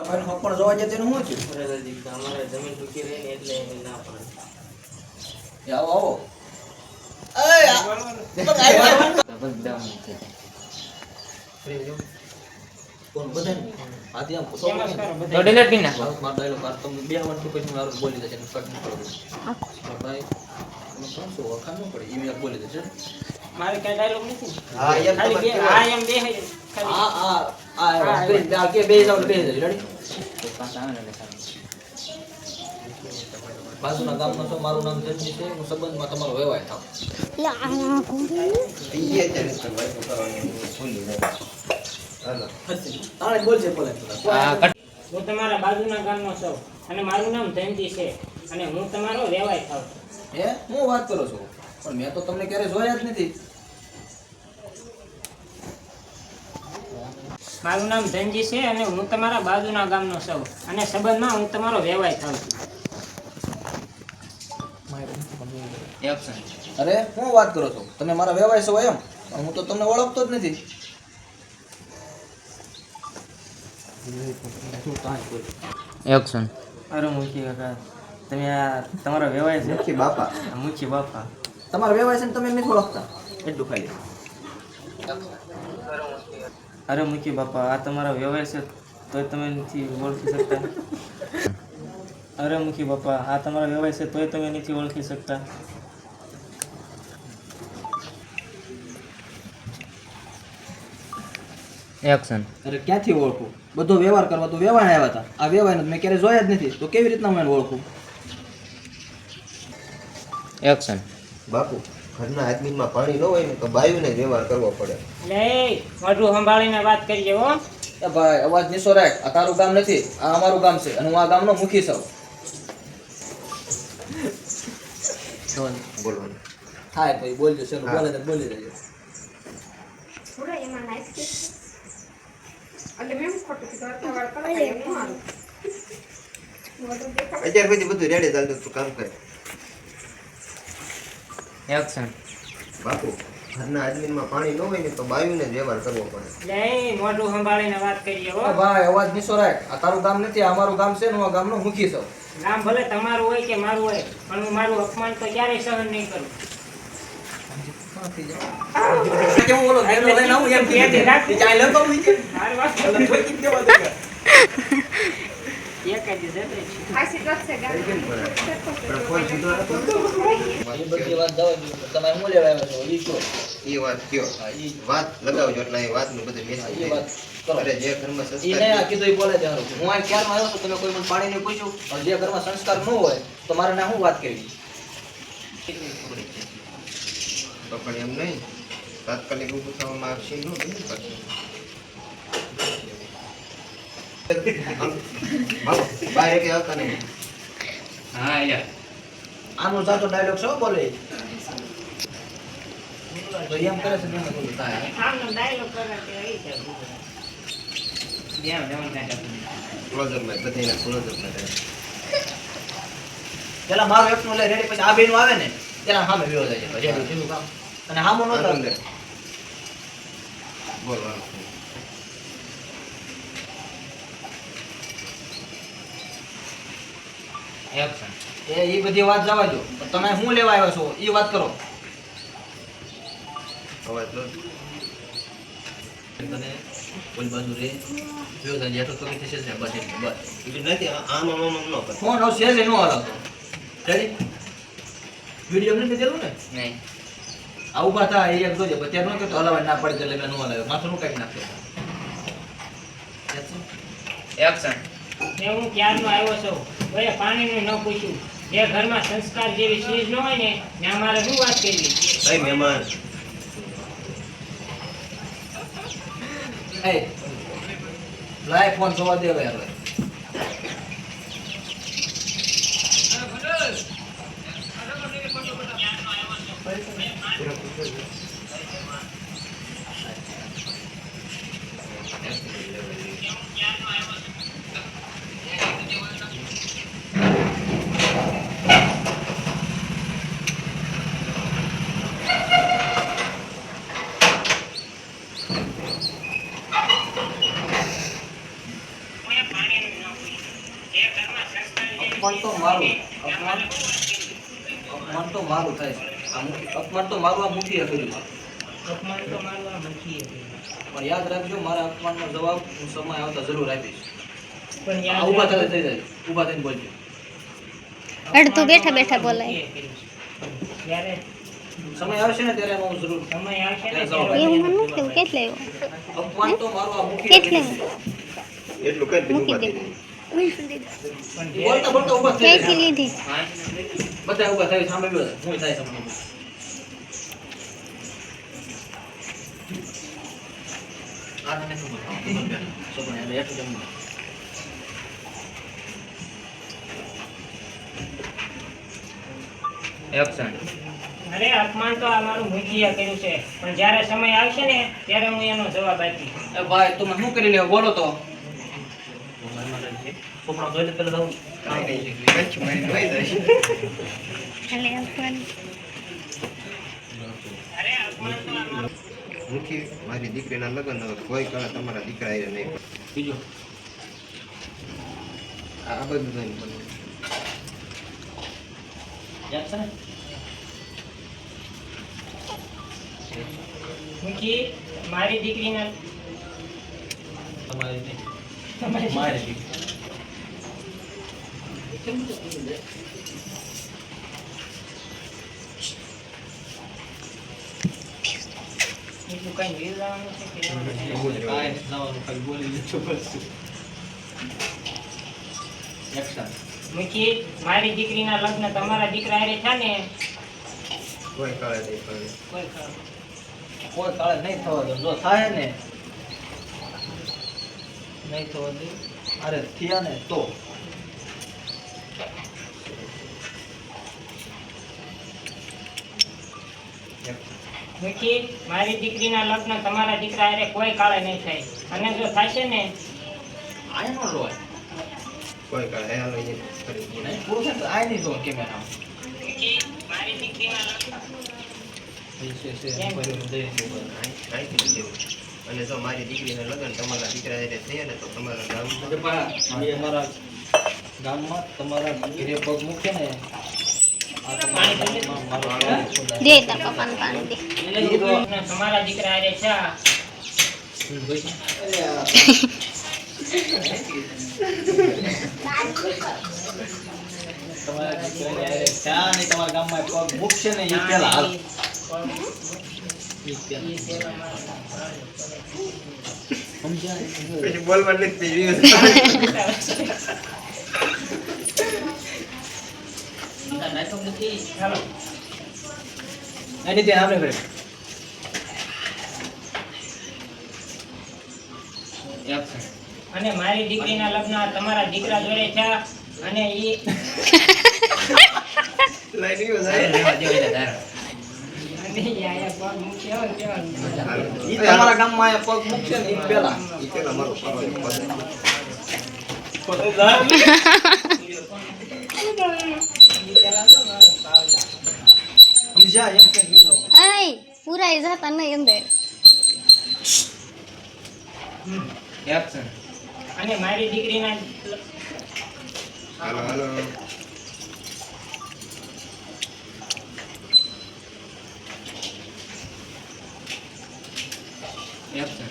ભાઈ હક પણ જોવા જાય તેનું શું થયું એટલે જી અમારે જમીન પૂજી રહી ને એટલે એને ના પાડે. આવો આવો કોણ બધાને આથી આમ પૂછો એમાં જ કરો તો બધા. delete કરી નાખો. માર ડાયલોગ માર તમે બે વાર તો પછી મારું બોલી દેશે કટ ન કરો ભાઈ તમે કોણ છો વખા ન પડે ઈ મેં બોલી દેશે મારે કઈ ડાયલોગ નથી. હા એમ ખાલી બે તમારે આ એમ બે હે ખાલી. આ સ્ક્રીન આ કે બે જાવ બે જજો રેડી તો પાછા આવે ને એટલે સારું. બાજુના ગામનો છો મારું નામ જન્મી છે હું સંબંધમાં તમારો વ્યવહાર થાવ ઈ અત્યારે કરવા તો કરવાનું ભૂલી જાય. હાલો તાણે બોલજે બોલે આ કટ. હું તમારા બાજુના ગામનો છું અને મારું નામ ધનજી છે અને હું તમારો વેવાય થાવ છું. હે હું વાત કરો છો પણ મેં તો તમને ક્યારે જોયા જ નથી મારું નામ ધનજી છે અને હું તમારા બાજુના ગામનો છું અને સંબંધમાં હું તમારો વેવાય થાવ છું. Action. અરે હું વાત કરો છો તમે મારા વ્યવહાર છો એમ પણ હું તો તમને ઓળખતો જ નથી Action. અરે મુખી કાકા તમે આ તમારો વ્યવહાર છે મુખી બાપા મુખી બાપા તમારા વ્યવહાર છે ને તમે નથી ઓળખતા એટલું ખાલી અરે મુખી બાપા આ તમારો વ્યવહાર છે તોય તમે નથી ઓળખી શકતા અરે મુખી બાપા આ તમારો વ્યવહાર છે તોય તમે નથી ઓળખી શકતા Action. અરે ક્યાંથી ઓળખું બધો વ્યવહાર કરવા તો વ્યવહાર આવ્યા હતા આ વ્યવહાર મેં ક્યારે જોયા જ નથી તો કેવી રીતના હું એને ઓળખું Action. બાપુ ઘરના આદમીમાં પાણી ન હોય ને તો બાયુને જ વ્યવહાર કરવો પડે. લે મોઢું સંભાળીને વાત કરીએ હો. એ ભાઈ અવાજ નીચો રાખ આ તારું ગામ નથી આ અમારું ગામ છે અને હું આ ગામનો મુખી છું બોલવાનું થાય ભાઈ બોલજો ચલો બોલે તો બોલી દેજો થોડા એમાં નાઈસ કે એટલે મેં ખોટું કીધું અર્થવાળ કરે એમ ન આવે મોટું દેખાય અત્યાર પછી બધું રેડી ચાલતું તું કામ કર. Action. બાપુ ઘરના આદમીમાં પાણી ન હોય ને તો બાયુને જ વ્યવહાર કરવો પડે. લે મોઢું સંભાળીને વાત કરીએ હો. ભાઈ અવાજ નીચો રાખ આ તારું ગામ નથી આ અમારું ગામ છે ને હું આ ગામનો મુખી છું નામ ભલે તમારું હોય કે મારું હોય પણ હું મારું અપમાન તો ક્યારેય સહન નહીં કરું. કેવું બોલો ઘેરો લઈને આવું એમ કીધું ચાલ લો કહું કે મારી વાત ઠોકી દેવા દે એક જ જતે છે. ખાસી વાત છે ગામ પણ ફોન સીધો હતો. એ બધી વાત દવા દીધું તમે હું લેવા આવ્યા છો ઈ કહો એ વાત કયો વાત લગાવજો એટલે એ વાતનું બધું એ મેસેજ વાત કરો અરે જે ઘરમાં ઈ સંસ્કાર નહીં આ કીધું ઈ બોલે જાણો હું આ ક્યારમાં આવ્યો છું તમે કોઈ મને પાણીને પૂછ્યું અને જે ઘરમાં સંસ્કાર ન હોય તો મારે ના હું વાત કરવી તો પણ એમ નહીં તાત્કાલિક ઊભું થવામાં આવશે ન પછી બાપુ બહાર કે આવતા નહીં. હા યાર. આનો સાચો ડાયલોગ શું બોલે તો એમ કરે છે ને એમ બોલું થાય આમનો dialogue કરે તે એ છે. બેન જવાનું કાંઈ કરતું નહીં. ક્લોઝરમાં બધાયના ક્લોઝરમાં રહે. પેલા મારું એકનું લે રેડી પછી આ બેનું આવે ને તેના સામે વિરોધ છે પછી એનું સીધું કામ અને સામો ન આનંદ થાય. બોલ હાલો. એક્શન એ બધી વાત જવા દો તમે શું લેવા આવ્યો છો એ વાત કરો. અવાજ લો. તને કોઈ બાજુ રે વિરોધ છે તો તમે થશે ને બસ એટલે બસ બીજું નથી આમ આમ આમ ન કર. ફોન આવશે છે નો હાલતો રેડી વિડિયો નથી દેલું ને નહીં આ ઊભા થા એ એક જોજે પછી ન કે તો હલાવા ના પડે એટલે મેં નો હલાવ્યો માથું નું કાઢી નાખ્યો. એક્શન ને હું ક્યારનો આવ્યો છું કોઈ પાણીનું ન પૂછ્યું જે ઘરમાં સંસ્કાર જેવી ચીજ ન હોય ને ત્યાં મારે શું વાત કરવી કઈ મહેમાન એ લાય ફોન જોવા દે હવે અપમાન તો મારું અપમાન તો મારું થાય છે અપમાન તો મારું આ મુખીએ કર્યું છે અપમાન તો મારું આ મખીએ પણ યાદ રાખજો મારા અપમાનનો જવાબ હું સમય આવતા જરૂર આપીશ. પણ આ ઊભા થઈને થઈ જાય ઊભા થઈને બોલજો. અડધું બેઠા બેઠા બોલાય. જ્યારે સમય આવશે ને ત્યારે હું જરૂર સમય આવશે ને ત્યારે જવાબ એવું આપીશ. મને નથી લેવું. કેટલે લેવું? અપમાન તો મારું આ મુખીએ કેટલે કર્યું છે. એટલું કઈ બીજું મૂકી દે. બાકી બોલતા બોલતા ઊભા થઈ ક્યાંથી જાય. લીધી? બધા ઊભા થઈ સામે બેસો. હું થાય સામે આ તમે શું બોલો સોપણ એટલે એટલું જમવું. એક્શન અરે અપમાન તો આ મારું મુખીએ કર્યું છે પણ જ્યારે સમય આવશે ને ત્યારે હું એનો જવાબ આપીશ એ ભાઈ તમે શું કરી લેવો બોલો તો સોપડા જોઈ લે પેલા દઉં એટલે અપમાન. મુખી મારી દીકરીના લગ્ન હવે કોઈ કાળે તમારા દીકરા હારે નહીં. બીજો આ બધું જોઈને બોલો. યાદ છે ને મુખી મારી દીકરીના તમારી નહીં. તમારી મારી દીકરી. એટલું કઈ વેલ લાવવાનું છે કે કાંઈ નથી જવાનું, ખાલી બોલી લેજો બસ. Action. મુખી મારી દીકરીના લગ્ન તમારા દીકરા હારે છે ને કોઈ કાળે નહીં કરે. કોઈ ખરું. કોઈ કાળે નહીં થવા દો જો થાય ને નહીં થવા દે અરે થયા ને તો મુખી મારી દીકરીના લગ્ન તમારા દીકરા હારે કોઈ કાળે નહીં થાય અને જો થશે ને આય નો રોય કોઈ કાળે હે હાલો અહીંયા કરી દઈએ. નહીં પૂરું થાય તો આય નહીં જો કેમેરા મુખી મારી દીકરીના લગ્ન અહીંથી દેવું. અને જો મારી દીકરીના લગ્ન તમારા દીકરા હારે થયા ને તો તમારા ગામમાં અમારા ગામમાં તમારા ઘરે પગ મૂકે ને આ તમારા ગામમાં મારો દે તાર પપ્પાને પાણી દે. તમારા દીકરા હારે છે તમારા દીકરાને હારે ચા ને તમારા ગામમાં પગ મૂકશે ને એ પહેલા હાલ પછી બોલવા નથી પીડ્યું. ચાલો એની ત્યાં આપણે કરીએ એક્શન અને મારી દીકરીના લગ્ન તમારા દીકરા જોડે છે અને ઈ લાઈ ગયો અરે સાહેબ. રહેવા દ્યો એટલે ધારો. અને ઈ આયા પગ મૂક્યો કેવાનું હાલો. ઈ તમારા ગામમાં આ પગ મૂકશે ને ઈ પહેલા ઈ પેલા મારો પાડો પદ. જા એમ કે કીધું. હાય પૂરાઈ જતા નહીં અંદર એક્શન અને મારી દીકરીના હાલો હાલો એક્શન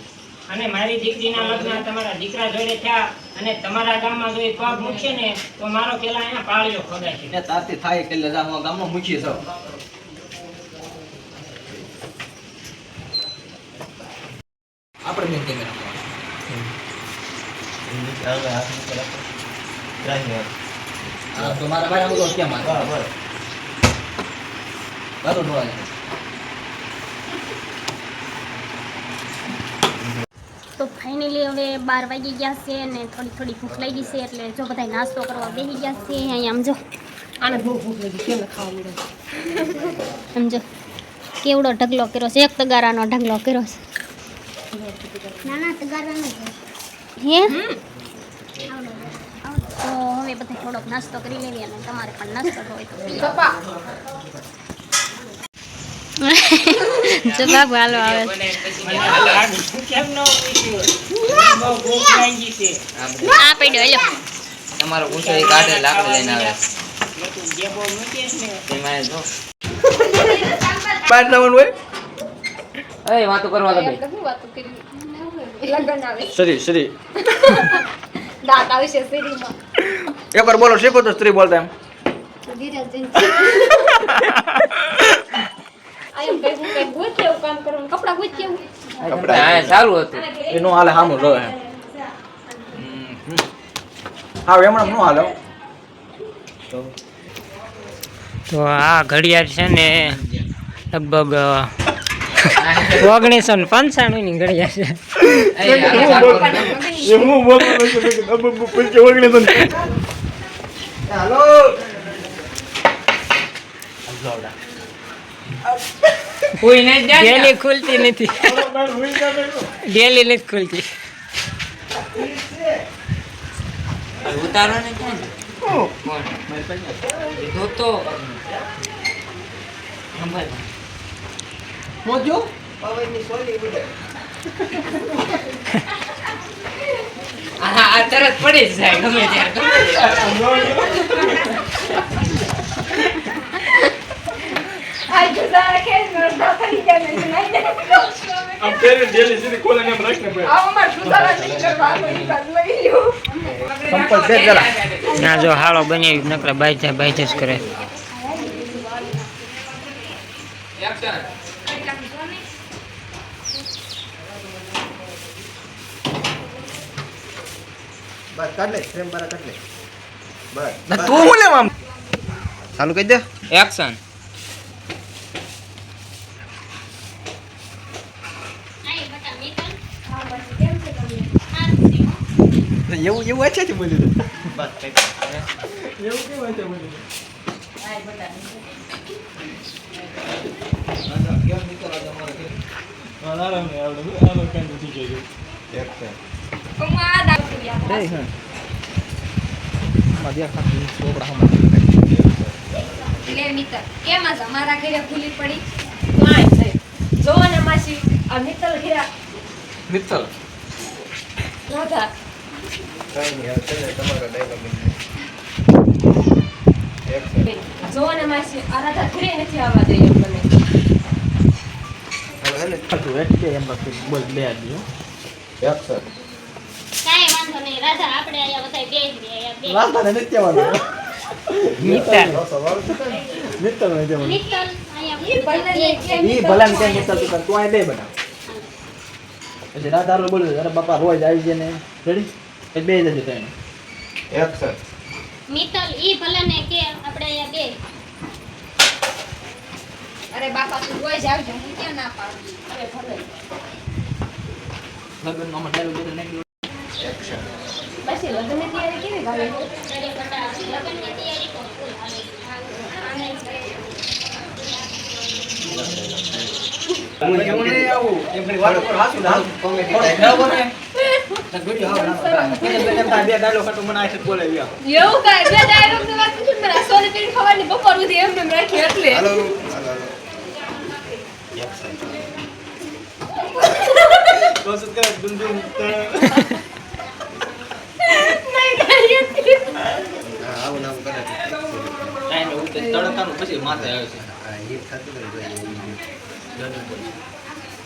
અને મારી દીકરીના લગ્ન તમારા દીકરા જોડે થયા અને તમારા ગામમાં જો એ પગ મૂકશે ને તો મારો પેલા અહીંયા પાળ્યો ખોદાશે. ને તારથી થાય કે લે જા હું ગામમાં મૂકી જાઉં. આપણે બેન કેમેરા હવે હાથ નીચે રાખો રાહી હા તો મારા ભાઈ આમ તો કેમ મારે બરાબર બારો ડોળા લે. તો ફાઇનલી હવે 12 વાગી ગયા છે અને થોડી ભૂખ લાગી છે એટલે જો બધા નાસ્તો કરવા બેસી ગયા છે અહીંયા આમ જો આને બહુ ભૂખ લાગી કેમ ખાવા મળે સમજો કેવડો ઢગલો કર્યો છે એક તગારાનો ઢગલો કર્યો છે નાના તગારાનો હે તો હવે બધા થોડોક નાસ્તો કરી લેવી અને તમારે પણ નાસ્તો હોય તો જો બાબુ હાલો આવે મને આ કેમ ન પૂછ્યું? બહુ ભૂખ લાગી છે. આ પડ્યો હેલો તમારો પૂછો એ કાઢે લાકડ લઈને આવે મેં તું જે બહુ મૂકીશ ને એમાં જો પાટ લાવવાનું હોય એ વાતો કરવા લાગે શું વાતો કરી લગન આવે શ્રી દાંત આવે છે શેરીમાં એકવાર બોલો શીખો તો સ્ત્રી બોલતા એમ આયમ કઈ હું કઈ ગોત કેવું કામ કરવાનું કપડા ગોત કેવું હા સારું હતું એનો હાલે હામું લો એમ હા એમણે નો હાલે તો આ ઘડિયાળ છે ને લગભગ 1995 ની ઘડિયાળ છે. હાલો કોઈ નહીં જાય ડેલી ખુલતી નથી ડેલી નથી ખુલતી. ઉતારો ને ક્યાં તો મોજો પવનની સોલી ઉડે આ તરત પડી જ જાય ગમે ત્યારે આજ જરા કેસ નરદા થઈ જાય ને નહીં આમ તેરે ડેલી સીધી કોલને એમ રાખને પડે આવ માર સુધારા નહીં કરવાનો ઈ કાલ લઈ લ્યો સંપલ છે જરા ના જો હાળો બની નકરા બાઈ જ કરે. એક્શન બસ કાઢ લે ફ્રેમ બારા કાઢ લે બસ તું હું લેવા આમ ચાલુ કરી દે એક્શન એવું એવું છે છે બોલી બસ કઈ એવું કેવું છે બોલી કેમ નીકળવા તમારે કે આરામ ને આવડે આનો કાંઈ નથી જોયું એક્શન કમા દાખવ યાર એ હા માદિયા ખાતી છોકરા હમણાં લે મિત્ર કેમ આ મારા ઘરે ભૂલી પડી કાઈ થઈ જો ને માસી આ મિત્તલ ઘરે મિત્તલ રાધા કઈ નહીં હવે ચલે તમારો ડાયલોગ એક્શન જો ને માસી આ રાધા ઘરે નથી આવવા દે એમ મને હવે હેલે તું એટલે એમ બાકી બોલ બે આદમી એક્શન કાંઈ વાંધો નહીં રાધા આપણે અહીંયા બધા બેસી રહ્યા બે રાસ્તાને નથી કહેવાનું મિત્ર સવાલ છે મિત્તલ નહીં કહેવાનું મિત્તલ ઈ ભલે ને કેમ ઈ ભલા ને કેમ મિત્તલ તું કર તું આ બે બના એટલે રાધારો બોલે અરે બાપા રોજ આવી જાય ને રેડી એ બે જશે તને એક્શન મિત્તલ ઈ ભલે ને કે આપણે અહીંયા બે અરે બાપા તું રોજ આવજો હું ક્યાં ના પાડું અરે ભલે લગનનો આમાં ડાયલોગ બધો નાખ્યો એક્શન પછી લગ્નની તૈયારી કેવી ભાવે ત્યારે બધા લગ્નની તૈયારી તો ફૂલ હાલે મને આવું એમ કરી વાત પર હાસુ ના કોમેડી થોડો ખેલાવો ને તો ગુડી હાવ ના પેલે પેલે તા બે ડાયલોગ હતો મને આ બોલે ગયા એવું કાંઈ બે ડાયલોગ ની વાત નથી મને સોની પેલી ખવાની બપોર સુધી એમ રાખી એટલે હાલો હાલો આવું નામ કરે કાંઈ નહીં, તડકાનું પછી માથે આવે છે. હીટ થતું હોય તો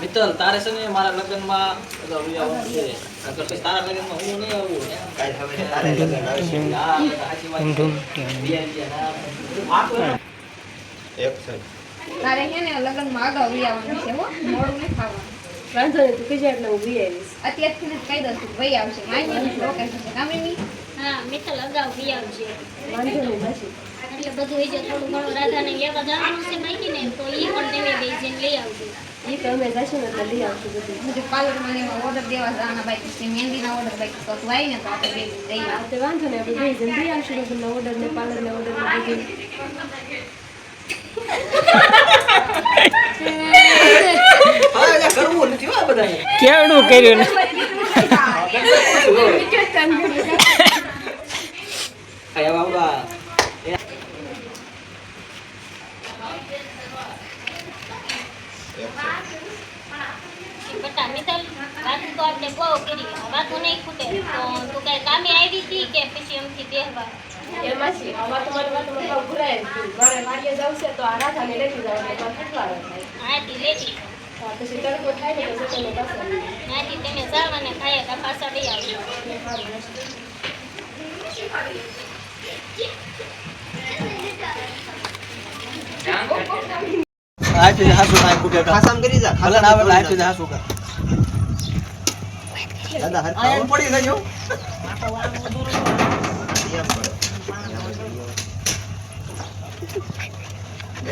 મિત્તલ, તારે છે ને મારા લગ્નમાં બધા આવવાનું છે. અગર પછી તારા લગ્નમાં હું નહીં આવું ને. કાંઈ હવે તારે લગન આવશે. હા, એ તો સાચી વાત છે. આ તો એક્શન તારે હે ને લગ્નમાં આગળ વહી આવવાનું છે હો, મોડું નહીં ખાવાનું. વાંધો નહીં, તું કીજે એટલે હું બી આવીશ. અત્યારથી જ કહી દઉં છું વહી આવશે માયની લોકેશન છે કામિની. હા મિત્તલ અગાઉ બી આવજે વાંધો નહીં પાછી. એટલે બધું એ જે થોડું ઘણું રાધાને લેવા જવાનું છે બાકી ને તો એ પણ તમે બે જઈને લઈ આવજો. ઈ તો અમે જઈશું ને એટલે લઈ આવશું બધું. મુझे પાર્લરમાં ને એમાં ઓર્ડર દેવા જવાના બાકી છે, મહેંદીના ઓર્ડર બાકી તો તું આવી ને તો આપણે બે જઈ હા, તે વાંધો નહીં, આપણે બે જલ્દી આવશું લગ્નના ઓર્ડર ને પાર્લરના ઓર્ડર ને બધું. હા, એટલે કરવું નથી હો બધાએ. કેવડું કર્યું ને કાંઈ હવે આવડા બટા મિત્તલ વાતું તો આપણે બહુ કરી વાતું નહીં ખૂટે તો તું કઈ કામે આવી હતી કે પછી એમથી તહેવાર એમાં છે, આમાં તમારી વાતમાં ભાવ ભૂલાય જ ગયું. મારે વાડીએ જવું છે તો આ રાધાને લેતી જાવ એટલે મારે કેટલા વાર થાય. આથી લેતી હા, પછી તડકો થાય ને તો સચોને પાછા આવી જાય. ત્યાંથી તમે જાવ અને ખાયા પાછા લઈ આવજો. સારું રહેશે. આથી હાસુ કાંઈ કુકે કા. ખાસામ કરી જા ભલે ના આવે એટલે આથી હાસુ કા. દાદા હરખા આ એમ પડી ગયો.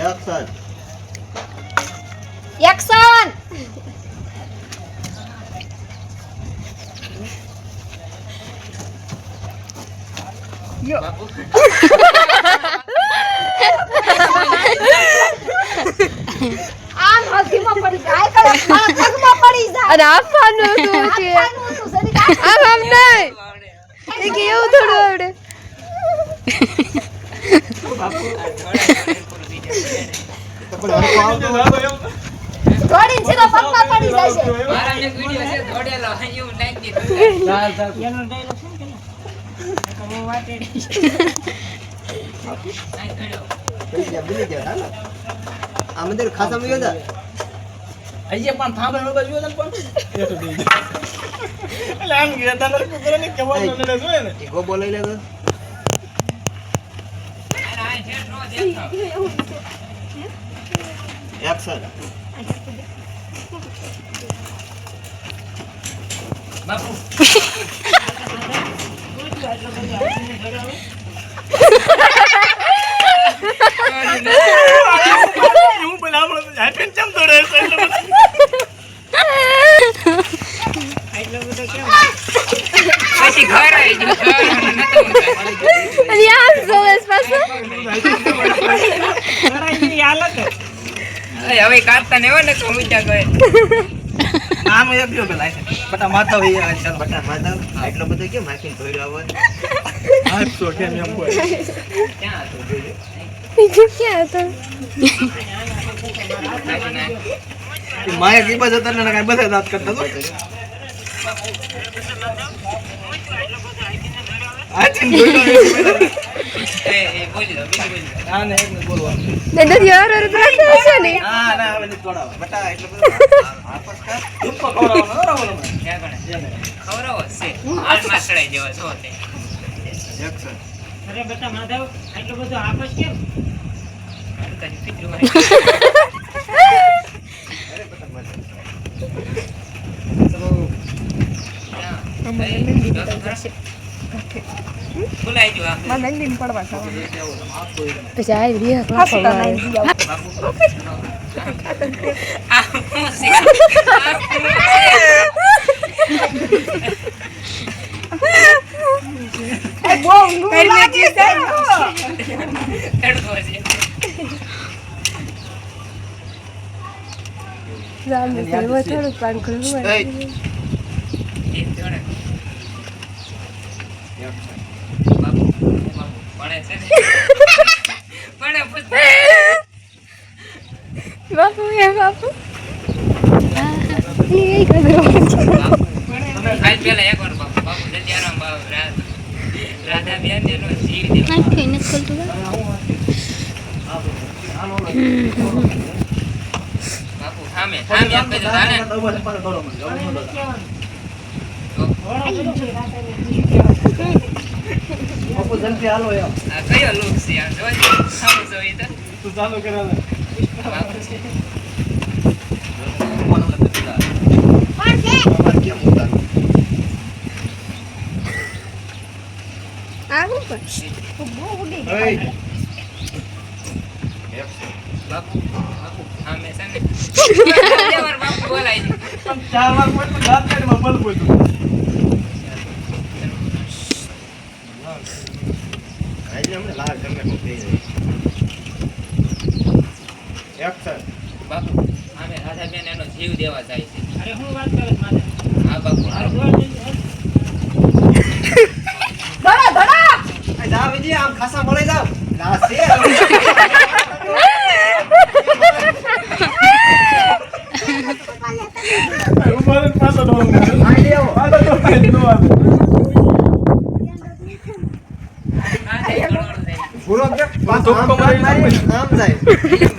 Action action. આમ હસીમાં પડી જાય કરે પગમાં પડી જાય. અરે આપવાનું શું છે? આમ આમ નહીં. એ કે એવું થોડું આવડે. દોડીને સીધો પગમાં પડી જાય છે. મારા એક વિડિયો છે દોડેલો એવું નાખી દીધું. ચાલ ચાલ. ભૂલી ગયા હાલો આ મંદિર ખાસામ ગયો તા આજે પણ થાંભળ નો બાજુ ને પણ એટલે આમ ગયા તા લોકો કરે ને કેવો મને જોયે ને. ઈ ગોબો લઈ લેતો આ છે નો દેખો. એક્શન બાપુ હું પેલા આપણો હેપન ચમ તોડે છે પછી ઘર આવી ગયું ઘર નતું અને આમ જોવેસ પાછું. હવે કાઢતા ને એવો ને તો ઊંચા ગયે નામ એક જો પેલા બટા માથા હોય આ ચાલ બટા માધવ એટલો બધો કેમ હાકીને ધોઈડો આવે આ તો કેમ એમ હોય ક્યાં હતું જોજો બીજું ક્યાં હતું? નાખી નાખ. માયા કી બાજુ તને કાઈ બધા દાંત કરતા તો આ ચીન બોલ્યો એ બોલી દો બીજું બોલી દો. આ ને એક ને બોલવાનું ને દદી ઓર ઓર રાખે છે ને. ના ના હવે નથી તોડાવ બટા એટલો બધો આપસ કર ઉપર તોડાવવાનો બરાબર ક્યાં ગણે ખવડાવો છે હાલમાં ચડાઈ દેવા જો તે એક્શન અરે બટા માધવ આટલો બધો આપસ કેમ? મારું તારી ફિક્ર મારી અરે બટા માધવ બોલાઈ જો આ પછી આવી રહ્યા ક્લાસો મારે. બાપુ આ હું છે તડકો છે રામ ને સેવો થોડું પાન ખુલ્લું હોય. એ જોડે બાપુ ભણે છે ને ભણે પૂછ બાપુ એ બાપુ આજ પહેલા એકવાર બાપુ સત્યારામ રાધા બેન એનો જીવ દેવા નાખી નથી ખોલતું બાપુ સામે સામે એમ કહી દો તાને બાપુ જલ્દી હાલો એમ આ કયો લુક છે આ જોઈ સામે જોઈ તો તું ચાલુ કરાવે બાપુ છે બાપુ બાપુ સામે સામે દેવર બાપુ બોલાય છે 4 વાર કોઈ દાંત કાઢવા બલ બોલ્યું આજે અમને લાલ તમને કોઈ થઈ જાય એક્શન બાપુ સામે રાધા બેન એનો જીવ દેવા જાય છે અરે હું વાત કરે મારે હા બાપુ જા વિજી આમ ખાસા મળે જાવ ના છે ઉભા પાછો ડોલ આઈ લેવો આલો તો નો આવે પૂરો કે પાછો આમ મારી આમ જાય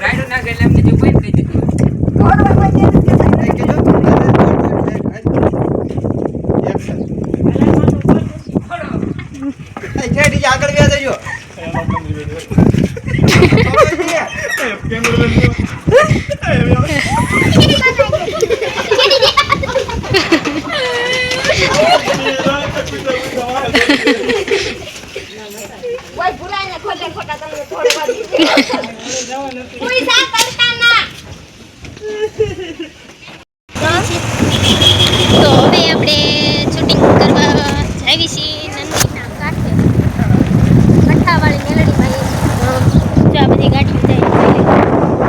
રાઈડો ના ગયેલા એમને જે કોઈ કહી દીધું એક્શન જેડી આગળ વ્યા જજો ઓય ભૂલાઈને ખોટા ખોટા તમને થોડવા દીધી કોઈ સા કરતા ના તો હવે આપણે શૂટિંગ કરવા જાવી છીએ નંદીના કાંઠે ભઠ્ઠાવાળી મેલડીમાં જો આ બધી ગાંઠી જાય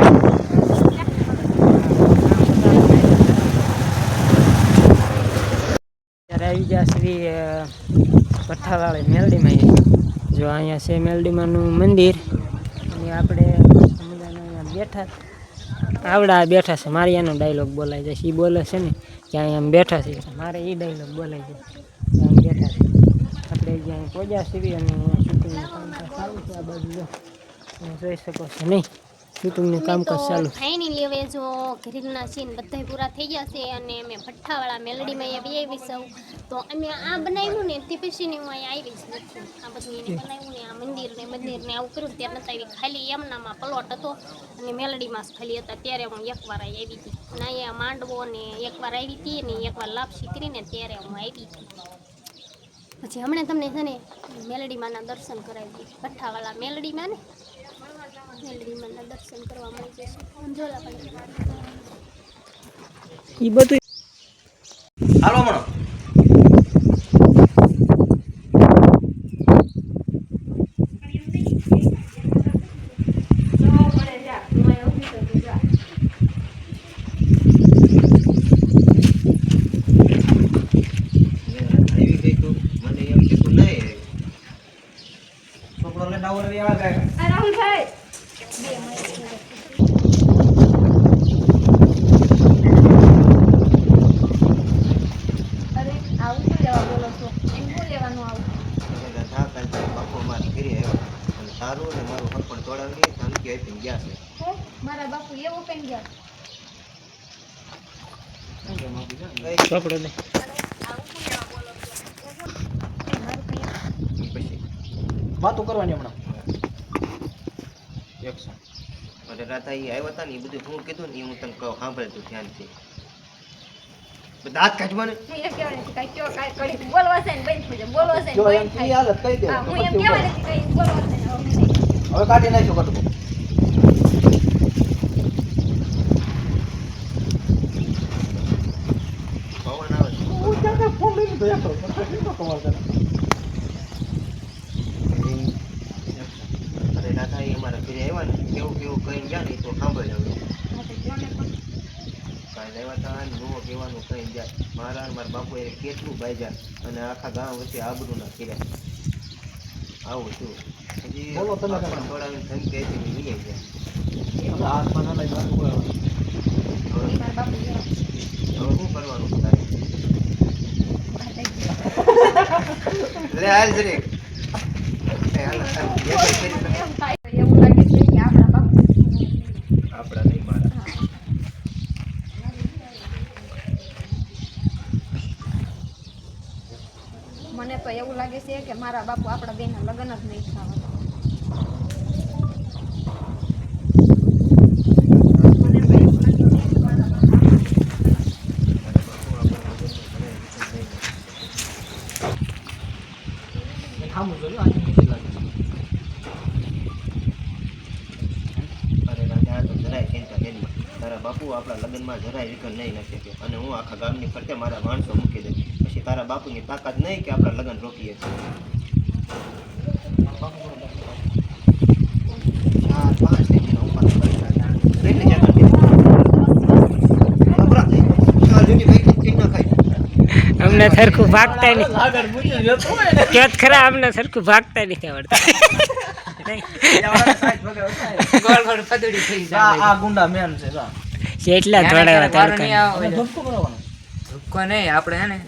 ત્યારે આવી ગયા શ્રી ભઠ્ઠાવાળી મેલડીમાં જો અહીંયા છે મેલડીમાંનું મંદિર અને આપણે સમુદાયના અહીંયા બેઠા આવડા બેઠા છે મારે એનો ડાયલોગ બોલાય છે એ બોલે છે ને કે અહીંયા આમ બેઠા છે મારે એ ડાયલોગ બોલાય છે આમ બેઠા છે આપણે જ્યાં પોજા સીવી અને શૂટિંગનું કામકાજ ચાલુ છે આ બાજુ જો તમે જોઈ શકો છો નહીં શૂટિંગનું કામકાજ ચાલુ ફાઇનલી હવે જો ગ્રીલના સીન બધા પૂરા થઈ ગયા છે અને અમે ભઠ્ઠાવાળા મેલડીમાં અહીંયા આવી સૌ તો અમે આ બનાવ્યું ને તે પછીની હું અહીંયા આવી જ નથી આ બધું એને બનાવ્યું ને આ મંદિરને આવું કર્યું ત્યારે નથી આવી ખાલી એમનામાં પલોટ હતો અને મેલડીમાં જ ખાલી હતા ત્યારે હું એકવાર આવી હતી અને અહીંયા માંડવો ને એકવાર આવી હતી ને એકવાર લાપસી કરીને ત્યારે હું આવી હતી પછી હમણાં તમને છે ને મેલડીમાંના દર્શન કરાવી દીધું ભઠ્ઠાવાળા મેલડીમાં ને મેલડીમાંના દર્શન કરવા મળી જશે અંજોલા પણ એ બધું હાલો મણો આવી ગઈ તો મને એમ કીધું નહીં છોકરો લઈને આવો ને આવા ગાય રાહુલભાઈ અરે આવું શું લેવા બોલો છો એમ શું લેવાનું આવું જા કાલ બાપુ મારી ઘરે આવ્યો અને તારું ને મારું હક પણ તોડાવી ધમકી આપીને ગયા છે હે મારા બાપુ એવો પેન ગયા ચોપડો દે પછી વાતો કરવાની હમણાં એક્શન અને રાતા એ આવ્યા હતા ને એ બધું હું કીધું ને એ હું તને કહું સાંભળે તું ધ્યાનથી દાંત કાઢવાને હું એમ કહેવાય નથી કાંઈ કયો કાંઈ કરી બોલવા છે ને બંધ થઈ જાય બોલવા છે ને જો બંધ એમ થાય કી હાલત કહી દે હા, હું એમ પછી કહેવાય ઉભા. નથી કાંઈ બોલવા છે ને હવે નહીં. હવે કાઢી નાખ્યો કટકો પવન આવે છે. હું ક્યાં ફોન લઈને તો એકલો કેટલો કમાલ કરે અરે રાતા એ અમારા ઘરે આવ્યા ને કેવું કેવું કહીને ગયા ને એ તો સાંભળે હવે હા, તો કયો ને પણ. કાંઈ આવ્યા હતા ને નો કહેવાનું કહીને જાય મારા અને મારા બાપુ એ કેટલું બાજ્યા અને આખા ગામ વચ્ચે આબરૂના કર્યા આવું છું હજી બોલો તમે બાપા કાંઈ. તોડાવીને ધમકી આપીને લઈ ગયા હાથ પાના લઈને વાતો કરે હવે મારા બાપુ જેવા. હવે હું લે હાલ જરીક. એ હાલ હાલ. એમ થાય એવું લાગે છે કે આપણા બાપુ આપણા નહીં મારા. મને તો એવું લાગે છે કે મારા બાપુ આપણા બેના લગ્ન જ નહીં થવા. અરે રાજા, આ તો જરાય ચિંતા નહીં. તારા બાપુ આપણા લગ્નમાં જરાય વિઘ્ન નહીં નાખી શકે અને હું આખા ગામની ફરતે મારા માણસો મૂકી દે. પછી તારા બાપુની તાકાત નહીં કે આપણા લગ્ન રોકીએ છીએ. 4-5 સેકન્ડ ઉપર કેટલી જગ્યા અમને સરખું ભાગતા નહીં ક્યાં ખરા અમને સરખું ભાગતા નથી આવડતું ગોળ ગોળ પદુડી થઈ જાય આ ગુંડા મેન છે જા એટલા થોડા ધક્કો નહીં આપણે હે ને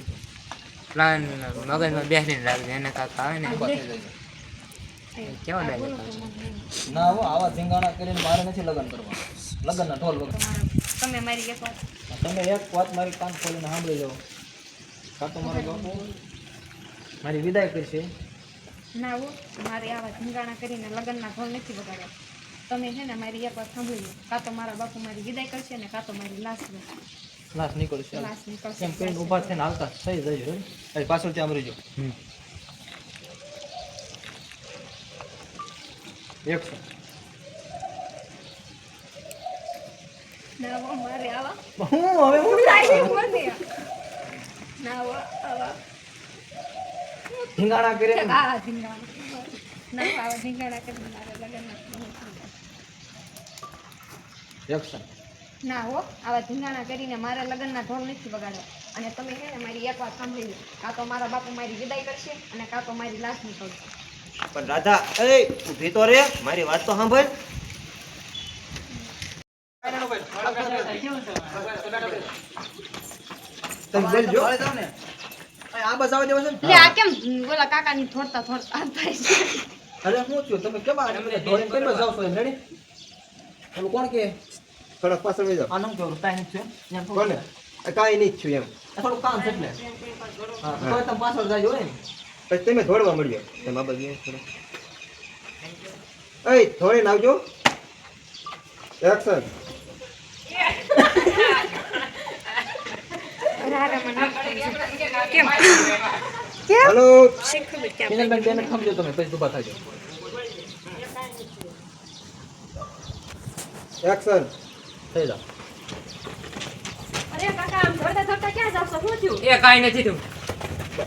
પ્લાન મગજમાં બેસીને રાખજે એને કાંક આવે ને કેવો લાગે ના હો આવા ધીંગાણા કરીને મારે નથી લગ્ન કરવા લગ્નના ઢોલ વગર તમે મારી એક વાત તમે એક વાત મારી કાન ખોલીને સાંભળી લો કાં તો મારો બાપુ મારી વિદાય કરશે ના હો મારે આવા ધીંગાણા કરીને લગ્નના ઢોલ નથી વગાડ્યા. તમે છે ને મારી એક વાત સાંભળી લો. કાં તો મારા બાપુ મારી વિદાય કરશે ને કાં તો મારી લાશ લેશે. લાશ નીકળશે લાશ નીકળશે. એમ કહીને ઊભા થઈને હાલતા થઈ જજો એ પાછળ ત્યાં રહીજો એકસો ના હો મારે આવા હું હવે હું મને ના હો આવા ધીંગાણા કરીને આ ધીંગાણા ના હો, આવા ધીંગાણા કરીને મારે લગ્નના ઢોલ નથી વગાડ્યા. એકસો ના હો આવા ધીંગાણા કરીને મારે લગ્નના ઢોલ નથી વગાડવા. અને તમે છે ને મારી એક વાત સાંભળી લો. કાં તો મારા બાપુ મારી વિદાય કરશે અને કાં તો મારી લાશ નીકળશે. પણ રાધા, એ ઊભી તો રે, મારી વાત તો સાંભળ. તમે બેસજો. આ બસ આવે દેવો છે લે આ કેમ ઓલા કાકાની થોડતા થોડતા આ થાય છે? અરે શું થયું તમે કેમ આ ધોરણ કેમ જાવ છો એમ રેડી ઓલું કોણ કે થોડાક પાછળ વહી જાઓ. આ નમ કેવું કાઈ નથી એમ કોને? કાંઈ નહીં થયું એમ. થોડું કામ છે એટલે હા તો તમે પાછળ જાજો હોય ને પછી તમે દોડવા મળ્યો. તમે આ બાજુ થોડો. એ દોડીને આવજો. એક્શન. હેલો. કિનલબેન બેન સમજો તમે પછી ઊભા થાજો એક્શન. થઈ જાવ અરે કાકા આમ થોડતા થોડતા ક્યાં જાવ છો? શું થયું? એ કાંઈ નથી તું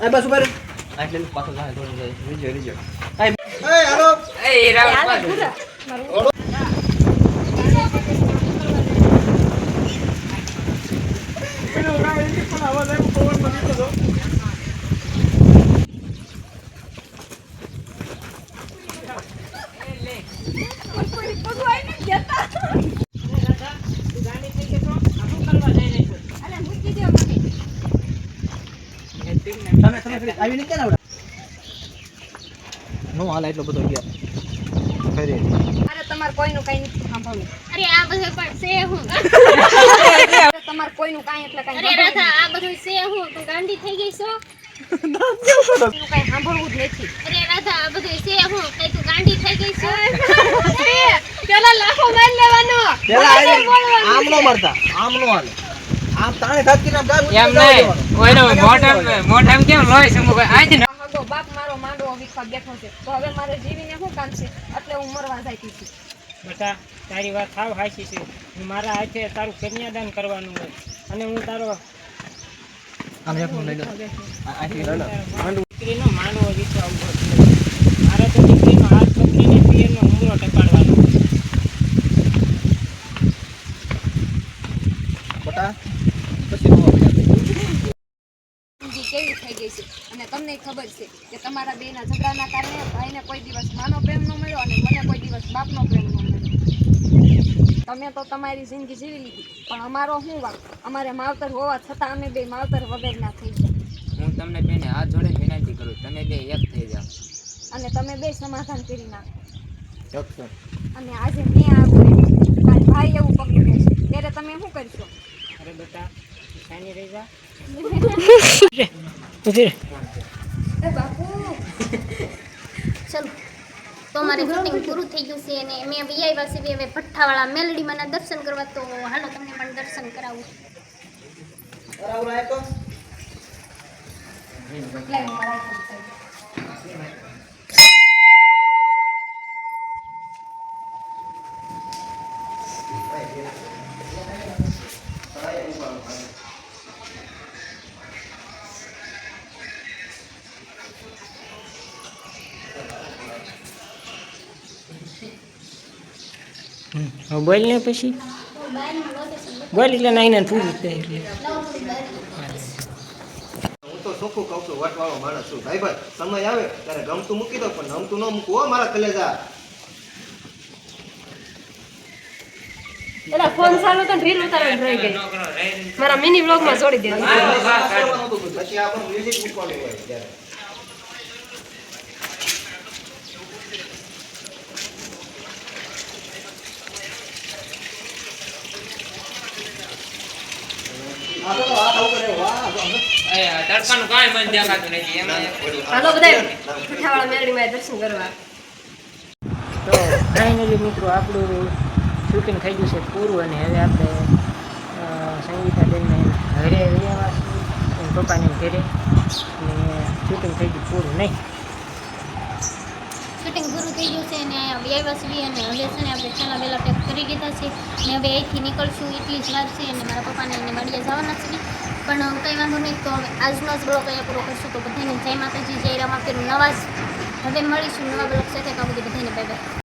આ બસ ઉપર આટલે પાછળ જાય થોડું જાય રીજો રીજો. એ હાલો. એ રાવણ હાલે પાછળ. પૂરા. મારું અરે મૂકી દો મને. તમે આવી ને ક્યાં આવડા નો હાલ એટલો બધો ગયા ફરી. અરે તમારે કોઈનું કાંઈ નથી સાંભળવું. અરે આ બધું પણ છે હું અરે તમારે કોઈનું કાંઈ એટલે કાંઈ અરે રાધા આ બધું છે હું તું ગાંડી થઈ ગઈ છો કોઈનું કાંઈ સાંભળવું જ નથી. અરે રાધા આ બધું છે હું કઈ તું ગાંડી થઈ ગઈ છો પેલા લાખો માર લેવાનો. આમ નો મરતા આમ નો હાલે આમ તાણે ધાકી નામ ગાલ એમ નહીં ઓયનો મોઢામાં કેમ લોહી સમૂહ આજ ને હગો બાપ મારો માંડવો વિખવા બેઠો છે તો હવે મારે જીવીને શું કામ છે? એટલે હું મરવા જાતી છું. બેટા તારી વાત સાવ હાચી છે હું મારા હાથે તારું કન્યાદાન કરવાનું હોય અને હું તારો આમ એક લઈ લો દીકરીનો માંડવો વીખવા ઉભો થયો. મારે તો દીકરીનો હાથ પકડીને પિયરનો ઉમરો ટપાડવાનો બટા પછી નો જિંદગી કેવી થઈ ગઈ છે અને તમને ખબર છે કે તમારા બેના ઝઘડાના કારણે ભાઈને કોઈ દિવસ માનો પ્રેમ ન મળ્યો અને મને કોઈ દિવસ બાપનો પ્રેમ ન મળ્યો. તમે તો તમારી જિંદગી જીવી લીધી પણ અમારો શું વાંક? અમારે માવતર હોવા છતાં અમે બે માવતર વગરના થઈ ગયા. હું તમને બેને હાથ જોડે વિનંતી કરું તમે બે એક થઈ જાઓ. અને તમે બે સમાધાન કરી નાખો. ચોક્કસ. અને આજે મેં આવું મારા ભાઈ એવું પકડી છે ત્યારે તમે શું કરશો? અરે બેટા શાની રહી જા બાપુ ચલો તો અમારે શૂટિંગ પૂરું થઈ ગયું છે અને મેં હવે આવ્યા છે હવે ભઠ્ઠાવાળા મેલડીમાંના દર્શન કરવા. તો હાલો તમને પણ દર્શન કરાવું. બોલ ને પછી બોલ એટલે નાઈને પૂરું થાય એટલે હું તો ચોખ્ખું કહું છું, વટવાળો માણસ છું ભાઈ. સમય આવે ત્યારે ગમતું મૂકી દો, પણ ગમતું ન મૂકવું હો મારા કલેજા. એલા ફોન ચાલુ તો રીલ ઉતારવાની રહી ગઈ. મારા મિની વ્લોગમાં જોડી દે. પછી આપણું મ્યુઝિક મૂકવાનું હોય ત્યારે. તડકાનું કાંઈ મને દેખાતું નથી એમાં હાલો બધા ભઠ્ઠાવાળા મેલડીમાં દર્શન કરવા. તો ફાઇનલી મિત્રો આપણું શૂટિંગ થઈ ગયું છે પૂરું અને હવે આપણે સંગીતાબેનને ઘરે આવ્યા છીએ પપ્પાને ઘરે અને શૂટિંગ થઈ ગયું પૂરું નહીં. શૂટિંગ પૂરું થઈ ગયું છે અને આવ્યા છીએ અને હવે છે ને આપણે ચાલા વહેલા પેક કરી દીધા છે અને હવે અહીંથી નીકળશું એટલી જ વાર છે અને મારા પપ્પાને એને મળીએ જવાના છે. પણ કંઈ વાંધો નહીં, તો આજનો જ બ્લોગ અહીંયા પૂરો કરશું. તો બધાને જય માતાજી, જય રામ. આપેલું નવા જ હવે મળીશું નવા બ્લોગ સાથે. તો બધાને બાય બાય.